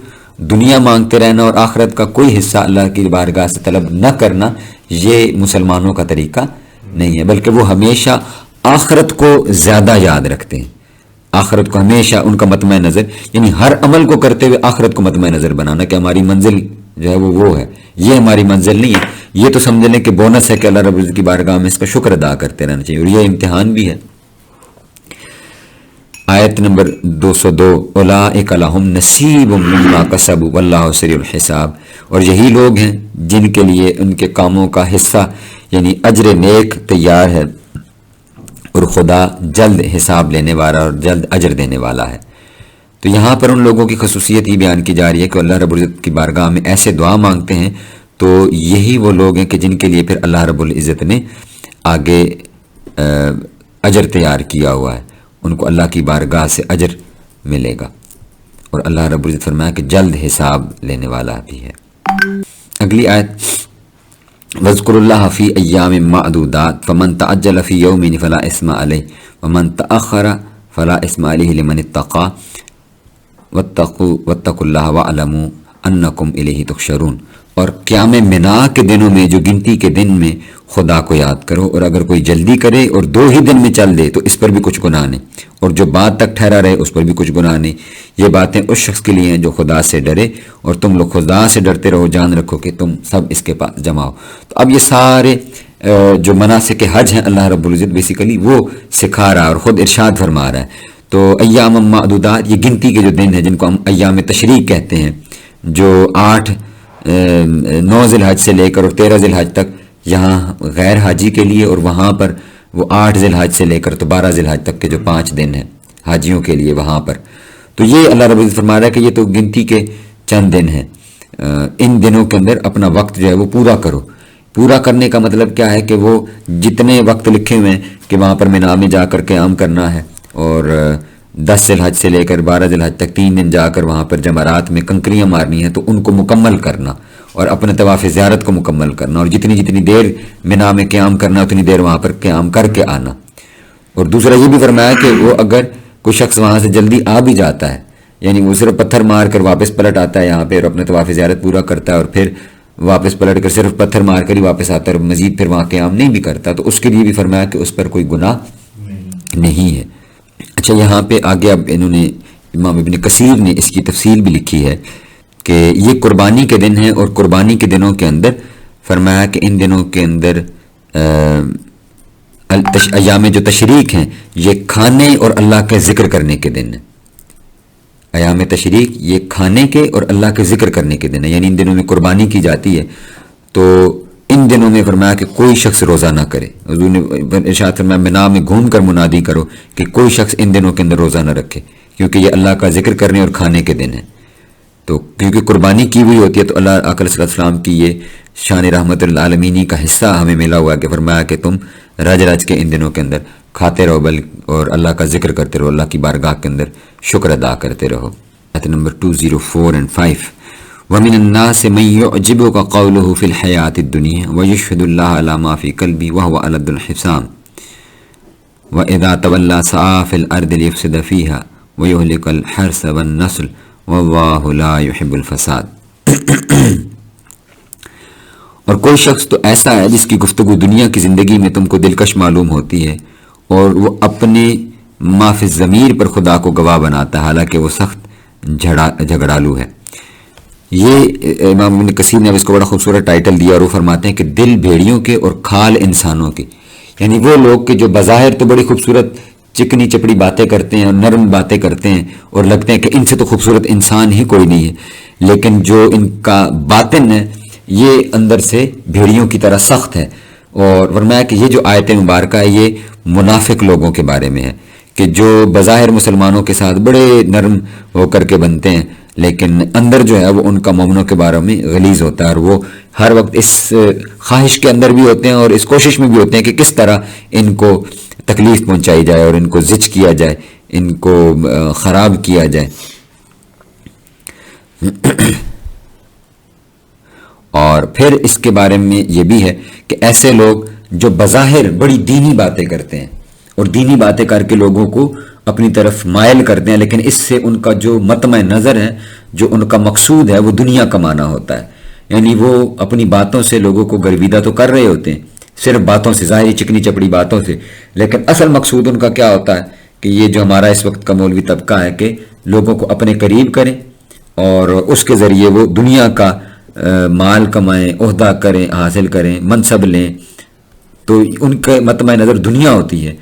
دنیا مانگتے رہنا اور آخرت کا کوئی حصہ اللہ کی بارگاہ سے طلب نہ کرنا یہ مسلمانوں کا طریقہ نہیں ہے، بلکہ وہ ہمیشہ آخرت کو زیادہ یاد رکھتے ہیں. آخرت کو ہمیشہ ان کا مطمع نظر، یعنی ہر عمل کو کرتے ہوئے آخرت کو مطمع نظر بنانا کہ ہماری منزل جو ہے وہ ہے، یہ ہماری منزل نہیں ہے. یہ تو سمجھ لیں کہ بونس ہے کہ اللہ رب العزت کی بارگاہ میں اس کا شکر ادا کرتے رہنا چاہیے، اور یہ امتحان بھی ہے. آیت نمبر 202 اولئک لہم نصیب مما کسبوا واللہ سریع الحساب، اور یہی لوگ ہیں جن کے لیے ان کے کاموں کا حصہ یعنی اجر نیک تیار ہے، اور خدا جلد حساب لینے والا اور جلد اجر دینے والا ہے۔ تو یہاں پر ان لوگوں کی خصوصیت ہی بیان کی جا رہی ہے کہ اللہ رب العزت کی بارگاہ میں ایسے دعا مانگتے ہیں، تو یہی وہ لوگ ہیں کہ جن کے لیے پھر اللہ رب العزت نے آگے اجر تیار کیا ہوا ہے، ان کو اللہ کی بارگاہ سے اجر ملے گا، اور اللہ رب العزت فرمایا کہ جلد حساب لینے والا بھی ہے۔ اگلی آیت وَاذْكُرُوا اللَّهَ فِي أَيَّامٍ مَّعْدُودَاتٍ فَمَن تَعَجَّلَ فِي يَوْمَيْنِ فَلَا إِثْمَ عَلَيْهِ وَمَن تَأَخَّرَ فَلَا إِثْمَ عَلَيْهِ لِمَنِ اتَّقَىٰ وَاتَّقُوا اللَّهَ وَاعْلَمُوا أَنَّكُمْ إِلَيْهِ تُحْشَرُونَ، اور قیام منا کے دنوں میں جو گنتی کے دن میں خدا کو یاد کرو، اور اگر کوئی جلدی کرے اور 2 ہی دن میں چل دے تو اس پر بھی کچھ گناہ نہیں، اور جو بعد تک ٹھہرا رہے اس پر بھی کچھ گناہ نہیں۔ یہ باتیں اس شخص کے لیے ہیں جو خدا سے ڈرے، اور تم لوگ خدا سے ڈرتے رہو، جان رکھو کہ تم سب اس کے پاس جمع ہو۔ تو اب یہ سارے جو مناسک حج ہیں اللہ رب العزت بیسیکلی وہ سکھا رہا ہے اور خود ارشاد فرما رہا ہے۔ تو ایام معدودات یہ گنتی کے جو دن ہیں جن کو ہم ایام تشریق کہتے ہیں، جو 9 ذی الحج سے لے کر اور 13 ذی الحج تک یہاں غیر حاجی کے لیے، اور وہاں پر وہ 8 ذی الحج سے لے کر تو 12 ذی الحج تک کے جو 5 دن ہیں حاجیوں کے لیے وہاں پر، تو یہ اللہ رب العزت فرما رہا ہے کہ یہ تو گنتی کے چند دن ہیں، ان دنوں کے اندر اپنا وقت جو ہے وہ پورا کرو۔ پورا کرنے کا مطلب کیا ہے کہ وہ جتنے وقت لکھے ہوئے ہیں کہ وہاں پر مینا میں جا کر قیام کرنا ہے، اور 10 ذی الحج سے لے کر 12 ذی الحج تک 3 دن جا کر وہاں پر جمرات میں کنکریاں مارنی ہیں، تو ان کو مکمل کرنا اور اپنے طواف زیارت کو مکمل کرنا، اور جتنی دیر مینا میں قیام کرنا اتنی دیر وہاں پر قیام کر کے آنا۔ اور دوسرا یہ بھی فرمایا کہ وہ اگر کوئی شخص وہاں سے جلدی آ بھی جاتا ہے، یعنی وہ صرف پتھر مار کر واپس پلٹ آتا ہے یہاں پہ اور اپنے طواف زیارت پورا کرتا ہے، اور پھر واپس پلٹ کر صرف پتھر مار کر ہی واپس آتا ہے اور مزید پھر وہاں قیام نہیں بھی کرتا، تو اس کے لیے بھی فرمایا کہ اس پر کوئی گناہ نہیں ہے۔ اچھا، یہاں پہ آگے اب انہوں نے امام ابن کثیر نے اس کی تفصیل بھی لکھی ہے کہ یہ قربانی کے دن ہیں، اور قربانی کے دنوں کے اندر فرمایا کہ ان دنوں کے اندر ایام جو تشریق ہیں یہ کھانے اور اللہ کے ذکر کرنے کے دن ہیں۔ ایام تشریق یہ کھانے کے اور اللہ کے ذکر کرنے کے دن ہیں، یعنی ان دنوں میں قربانی کی جاتی ہے، تو ان دنوں میں فرمایا کہ کوئی شخص روزہ نہ کرے۔ حضور نے ارشاد فرمایا مینا میں گھوم کر منادی کرو کہ کوئی شخص ان دنوں کے اندر روزہ نہ رکھے، کیونکہ یہ اللہ کا ذکر کرنے اور کھانے کے دن ہیں۔ تو کیونکہ قربانی کی ہوئی ہوتی ہے تو اللہ آقا صلی اللہ علیہ وسلم کی یہ شان رحمت للعالمین کا حصہ ہمیں ملا ہوا ہے کہ فرمایا کہ تم رج کے ان دنوں کے اندر کھاتے رہو اور اللہ کا ذکر کرتے رہو، اللہ کی بارگاہ کے اندر شکر ادا کرتے رہو۔ آیت نمبر 204 and 5 وَمِنَ النَّاسِ مَن يُعْجِبُكَ قَوْلُهُ فِي الْحَيَاةِ الدُّنْيَا وَيَشْهَدُ اللَّهَ عَلَى مَا فِي قَلْبِهِ وَهُوَ أَلَدُّ الْخِصَامِ وَإِذَا تَوَلَّى سَعَىٰ فِي الْأَرْضِ لِيُفْسِدَ فِيهَا وَيُهْلِكَ الْحَرْثَ وَالنَّسْلَ وَاللَّهُ لَا يُحِبُّ الْفَسَادَ۔ اور کوئی شخص تو ایسا ہے جس کی گفتگو دنیا کی زندگی میں تم کو دلکش معلوم ہوتی ہے، اور وہ اپنے ما فی الضمیر پر خدا کو گواہ بناتا ہے، حالانکہ وہ سخت جھگڑالو ہے۔ یہ امام ابن کثیر نے اب اس کو بڑا خوبصورت ٹائٹل دیا، اور وہ فرماتے ہیں کہ دل بھیڑیوں کے اور کھال انسانوں کے، یعنی وہ لوگ کہ جو بظاہر تو بڑی خوبصورت چکنی چپڑی باتیں کرتے ہیں اور نرم باتیں کرتے ہیں اور لگتے ہیں کہ ان سے تو خوبصورت انسان ہی کوئی نہیں ہے، لیکن جو ان کا باطن ہے یہ اندر سے بھیڑیوں کی طرح سخت ہے۔ اور فرمایا کہ یہ جو آیت مبارکہ ہے یہ منافق لوگوں کے بارے میں ہے کہ جو بظاہر مسلمانوں کے ساتھ بڑے نرم ہو کر کے بنتے ہیں، لیکن اندر جو ہے وہ ان کا مومنوں کے بارے میں غلیظ ہوتا ہے، اور وہ ہر وقت اس خواہش کے اندر بھی ہوتے ہیں اور اس کوشش میں بھی ہوتے ہیں کہ کس طرح ان کو تکلیف پہنچائی جائے اور ان کو زچ کیا جائے، ان کو خراب کیا جائے۔ اور پھر اس کے بارے میں یہ بھی ہے کہ ایسے لوگ جو بظاہر بڑی دینی باتیں کرتے ہیں اور دینی باتیں کر کے لوگوں کو اپنی طرف مائل کرتے ہیں، لیکن اس سے ان کا جو مطمع نظر ہے، جو ان کا مقصود ہے، وہ دنیا کمانا ہوتا ہے، یعنی وہ اپنی باتوں سے لوگوں کو گرویدہ تو کر رہے ہوتے ہیں، صرف باتوں سے، ظاہری چکنی چپڑی باتوں سے، لیکن اصل مقصود ان کا کیا ہوتا ہے کہ یہ جو ہمارا اس وقت کا مولوی طبقہ ہے کہ لوگوں کو اپنے قریب کریں اور اس کے ذریعے وہ دنیا کا مال کمائیں، عہدہ کریں، حاصل کریں، منصب لیں، تو ان کے مطمع نظر دنیا ہوتی ہے،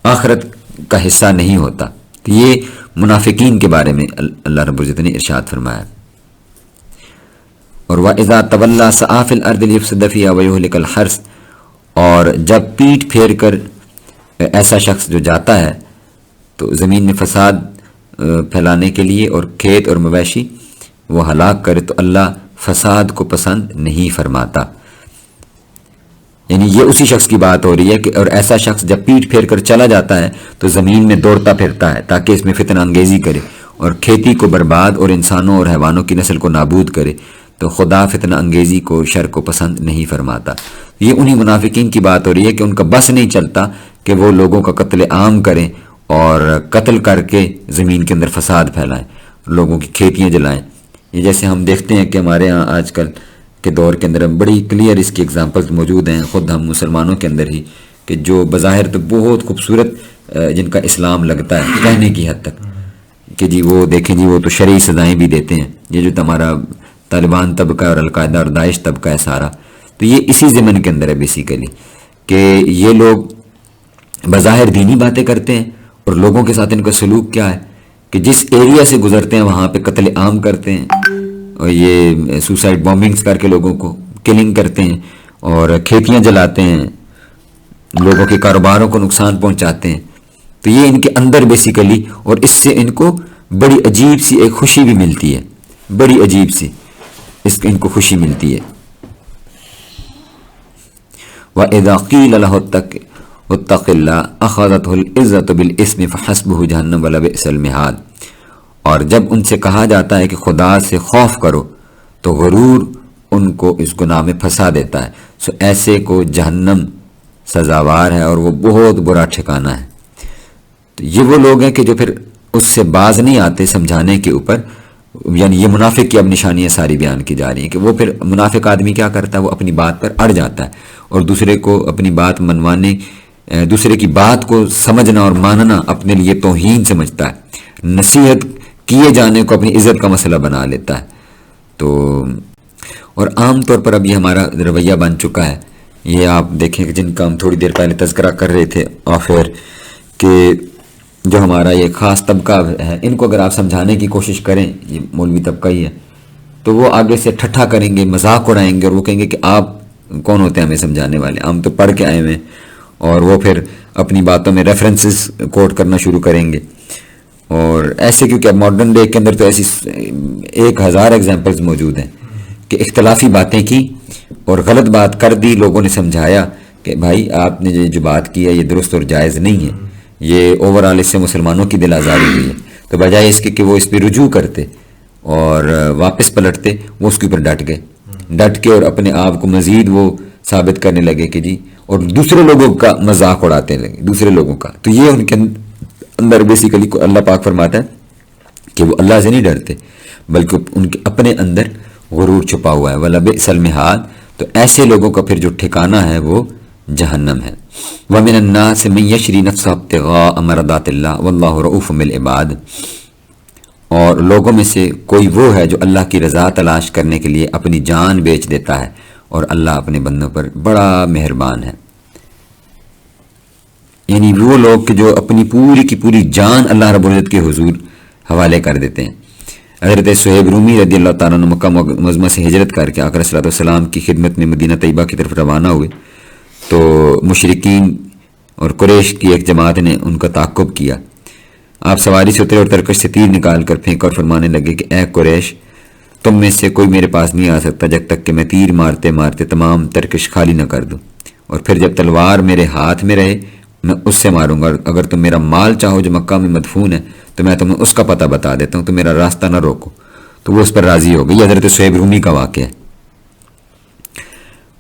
آخرت کا حصہ نہیں ہوتا۔ تو تو یہ منافقین کے بارے میں اللہ رب العزت نے ارشاد فرمایا. اور وَإِذَا تَوَلَّى سَعَىٰ فِي الْأَرْضِ لِيُفْسِدَ فِيهَا وَيُهْلِكَ الْحَرْثَ، اور جب پیٹھ پھیر کر ایسا شخص جو جاتا ہے تو زمین میں فساد پھیلانے کے لیے اور کھیت اور مویشی وہ ہلاک کرے، تو اللہ فساد کو پسند نہیں فرماتا. یعنی یہ اسی شخص کی بات ہو رہی ہے کہ اور ایسا شخص جب پیٹھ پھیر کر چلا جاتا ہے تو زمین میں دوڑتا پھرتا ہے تاکہ اس میں فتنہ انگیزی کرے اور کھیتی کو برباد اور انسانوں اور حیوانوں کی نسل کو نابود کرے، تو خدا فتنہ انگیزی کو، شر کو پسند نہیں فرماتا. یہ انہی منافقین کی بات ہو رہی ہے کہ ان کا بس نہیں چلتا کہ وہ لوگوں کا قتل عام کریں اور قتل کر کے زمین کے اندر فساد پھیلائیں، لوگوں کی کھیتیاں جلائیں. یہ جیسے ہم دیکھتے ہیں کہ ہمارے ہاں آج کل کے دور کے اندر بڑی کلیئر اس کی ایگزامپلز موجود ہیں خود ہم مسلمانوں کے اندر ہی، کہ جو بظاہر تو بہت خوبصورت جن کا اسلام لگتا ہے کہنے کی حد تک کہ جی وہ دیکھیں جی وہ تو شرعی سزائیں بھی دیتے ہیں. یہ جو ہمارا طالبان طبقہ اور القاعدہ اور داعش طبقہ ہے سارا، تو یہ اسی ضمن کے اندر ہے بیسیکلی کہ یہ لوگ بظاہر دینی باتیں کرتے ہیں اور لوگوں کے ساتھ ان کا سلوک کیا ہے کہ جس ایریا سے گزرتے ہیں وہاں پہ قتل عام کرتے ہیں اور یہ سوسائڈ بامبنگز کر کے لوگوں کو کلنگ کرتے ہیں اور کھیتیاں جلاتے ہیں، لوگوں کے کاروباروں کو نقصان پہنچاتے ہیں. تو یہ ان کے اندر بیسیکلی، اور اس سے ان کو بڑی عجیب سی ایک خوشی بھی ملتی ہے، بڑی عجیب سی ان کو خوشی ملتی ہے. وَإِذَا قِيلَ لَهُ اتَّقِ اللَّهَ أَخَذَتْهُ الْعِزَّةُ بِالْإِثْمِ فَحَسْبُهُ جَهَنَّمُ وَلَبِئْسَ الْمِهَادُ، اور جب ان سے کہا جاتا ہے کہ خدا سے خوف کرو تو غرور ان کو اس گناہ میں پھنسا دیتا ہے، سو ایسے کو جہنم سزاوار ہے اور وہ بہت برا ٹھکانہ ہے. تو یہ وہ لوگ ہیں کہ جو پھر اس سے باز نہیں آتے سمجھانے کے اوپر. یعنی یہ منافق کی اب نشانیاں ساری بیان کی جا رہی ہیں کہ وہ پھر منافق آدمی کیا کرتا ہے، وہ اپنی بات پر اڑ جاتا ہے اور دوسرے کو اپنی بات منوانے، دوسرے کی بات کو سمجھنا اور ماننا اپنے لیے توہین سمجھتا ہے، نصیحت کیے جانے کو اپنی عزت کا مسئلہ بنا لیتا ہے. تو اور عام طور پر اب یہ ہمارا رویہ بن چکا ہے. یہ آپ دیکھیں کہ جن کا ہم تھوڑی دیر پہلے تذکرہ کر رہے تھے آخر کہ جو ہمارا یہ خاص طبقہ ہے، ان کو اگر آپ سمجھانے کی کوشش کریں، یہ مولوی طبقہ ہی ہے، تو وہ آگے سے ٹھٹھا کریں گے، مذاق اڑائیں گے اور وہ کہیں گے کہ آپ کون ہوتے ہیں ہمیں سمجھانے والے، ہم تو پڑھ کے آئے ہوئے ہیں. اور وہ پھر اپنی باتوں میں ریفرنسز کوٹ کرنا شروع کریں گے. اور ایسے کیونکہ اب ماڈرن ڈے کے اندر تو ایسی 1000 ایگزامپلز موجود ہیں کہ اختلافی باتیں کی اور غلط بات کر دی، لوگوں نے سمجھایا کہ بھائی آپ نے جو بات کی ہے یہ درست اور جائز نہیں ہے، یہ اوورال اس سے مسلمانوں کی دل آزاری ہوئی ہے. تو بجائے اس کے کہ وہ اس پہ رجوع کرتے اور واپس پلٹتے، وہ اس کے اوپر ڈٹ کے اور اپنے آپ کو مزید وہ ثابت کرنے لگے کہ جی، اور دوسرے لوگوں کا مذاق اڑاتے لگے دوسرے لوگوں کا. تو یہ ان کے اندر بیسیکلی اللہ پاک فرماتا ہے کہ وہ اللہ سے نہیں ڈرتے بلکہ ان کے اپنے اندر غرور چھپا ہوا ہے. وَلَبِئْسَ الْمِہَادُ، تو ایسے لوگوں کا پھر جو ٹھکانہ ہے وہ جہنم ہے. وَمِنَ النَّاسِ مَن يَشْرِي نَفْسَهُ ابْتِغَاءَ مَرْضَاتِ اللَّهِ وَاللَّهُ رَءُوفٌ بِالْعِبَادِ، اور لوگوں میں سے کوئی وہ ہے جو اللہ کی رضا تلاش کرنے کے لیے اپنی جان بیچ دیتا ہے، اور اللہ اپنے بندوں پر بڑا مہربان ہے. یعنی وہ لوگ کہ جو اپنی پوری کی پوری جان اللہ رب العزت کے حضور حوالے کر دیتے ہیں. حضرت صہیب رومی رضی اللہ تعالیٰ عنہ مکہ معظمہ سے ہجرت کر کے آقا صلی اللہ علیہ وسلم کی خدمت میں مدینہ طیبہ کی طرف روانہ ہوئے تو مشرکین اور قریش کی ایک جماعت نے ان کا تعاقب کیا. آپ سواری سے اترے اور ترکش سے تیر نکال کر پھینک اور فرمانے لگے کہ اے قریش، تم میں سے کوئی میرے پاس نہیں آ سکتا جب تک کہ میں تیر مارتے مارتے تمام ترکش خالی نہ کر دوں، اور پھر جب تلوار میرے ہاتھ میں رہے میں اس سے ماروں گا. اگر تم میرا مال چاہو جو مکہ میں مدفون ہے تو میں تمہیں اس کا پتہ بتا دیتا ہوں، تو میرا راستہ نہ روکو. تو وہ اس پر راضی ہو گئی. یہ حضرت صہیب رومی کا واقعہ ہے.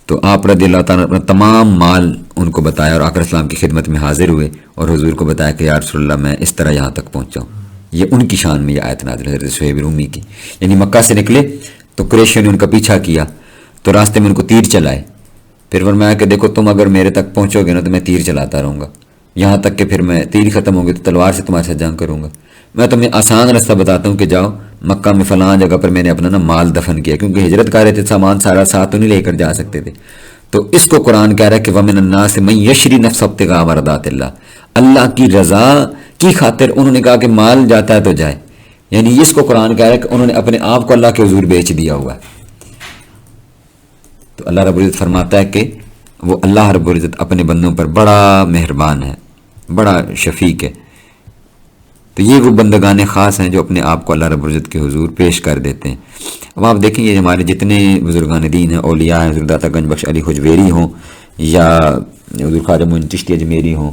تو آپ رضی اللہ تعالیٰ اپنا تمام مال ان کو بتایا اور آقا اسلام کی خدمت میں حاضر ہوئے اور حضور کو بتایا کہ یا رسول اللہ میں اس طرح یہاں تک پہنچا ہوں. یہ ان کی شان میں یہ آیت نازل حضرت صہیب رومی کی. یعنی مکہ سے نکلے تو قریشیوں نے ان کا پیچھا کیا تو راستے میں ان کو تیر چلائے. پھر فرمایا کہ دیکھو تم اگر میرے تک پہنچو گے نا تو میں تیر چلاتا رہوں گا یہاں تک کہ پھر میں تیر ختم ہوں گی تو تلوار سے تمہارے ساتھ جنگ کروں گا. میں تمہیں آسان راستہ بتاتا ہوں کہ جاؤ مکہ میں فلاں جگہ پر میں نے اپنا نا مال دفن کیا، کیونکہ ہجرت کر رہے تھے سامان سارا ساتھ تو نہیں لے کر جا سکتے تھے. تو اس کو قرآن کہہ رہا ہے کہ وَمِنَ النَّاسِ مَن يَشْرِي نَفْسَهُ ابْتِغَاءَ مَرْضَاتِ اللَّهِ، اللہ کی رضا کی خاطر انہوں نے کہا کہ مال جاتا ہے تو جائے، یعنی اس کو قرآن کہہ رہا ہے کہ انہوں نے اپنے آپ کو اللہ کے حضور بیچ دیا ہوا ہے۔ تو اللہ رب العزت فرماتا ہے کہ وہ اللہ رب العزت اپنے بندوں پر بڑا مہربان ہے، بڑا شفیق ہے۔ تو یہ وہ بندگان خاص ہیں جو اپنے آپ کو اللہ رب العزت کے حضور پیش کر دیتے ہیں۔ اب آپ دیکھیں یہ ہمارے جتنے بزرگان دین ہیں، اولیاء ہیں، حضرت داتا گنج بخش علی حجویری ہوں یا حضور خواجہ معین چشتی اجمیری ہوں،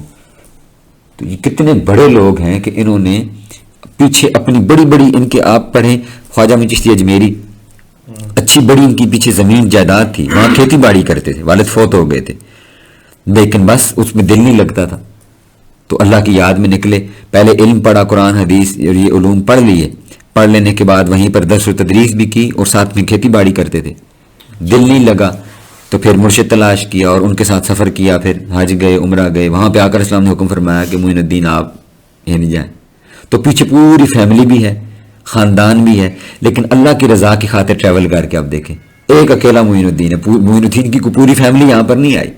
تو یہ کتنے بڑے لوگ ہیں کہ انہوں نے پیچھے اپنی بڑی بڑی، ان کے آپ پڑھیں خواجہ معین چشتی اجمیری، اچھی بڑی ان کی پیچھے زمین جائیداد تھی، وہاں کھیتی باڑی کرتے تھے، والد فوت ہو گئے تھے، لیکن بس اس میں دل نہیں لگتا تھا، تو اللہ کی یاد میں نکلے، پہلے علم پڑھا، قرآن حدیث اور یہ علوم پڑھ لیے، پڑھ لینے کے بعد وہیں پر درس و تدریس بھی کی اور ساتھ میں کھیتی باڑی کرتے تھے، دل نہیں لگا تو پھر مرشد تلاش کیا اور ان کے ساتھ سفر کیا، پھر حج گئے، عمرہ گئے، وہاں پہ آ کر اسلام نے حکم فرمایا کہ معین الدین آپ یعنی جائیں، تو پیچھے پوری فیملی بھی ہے، خاندان بھی ہے، لیکن اللہ کی رضا کی خاطر ٹریول کر کے اب دیکھیں ایک اکیلا معین الدین ہے، معین الدین کی پوری فیملی یہاں پر نہیں آئی۔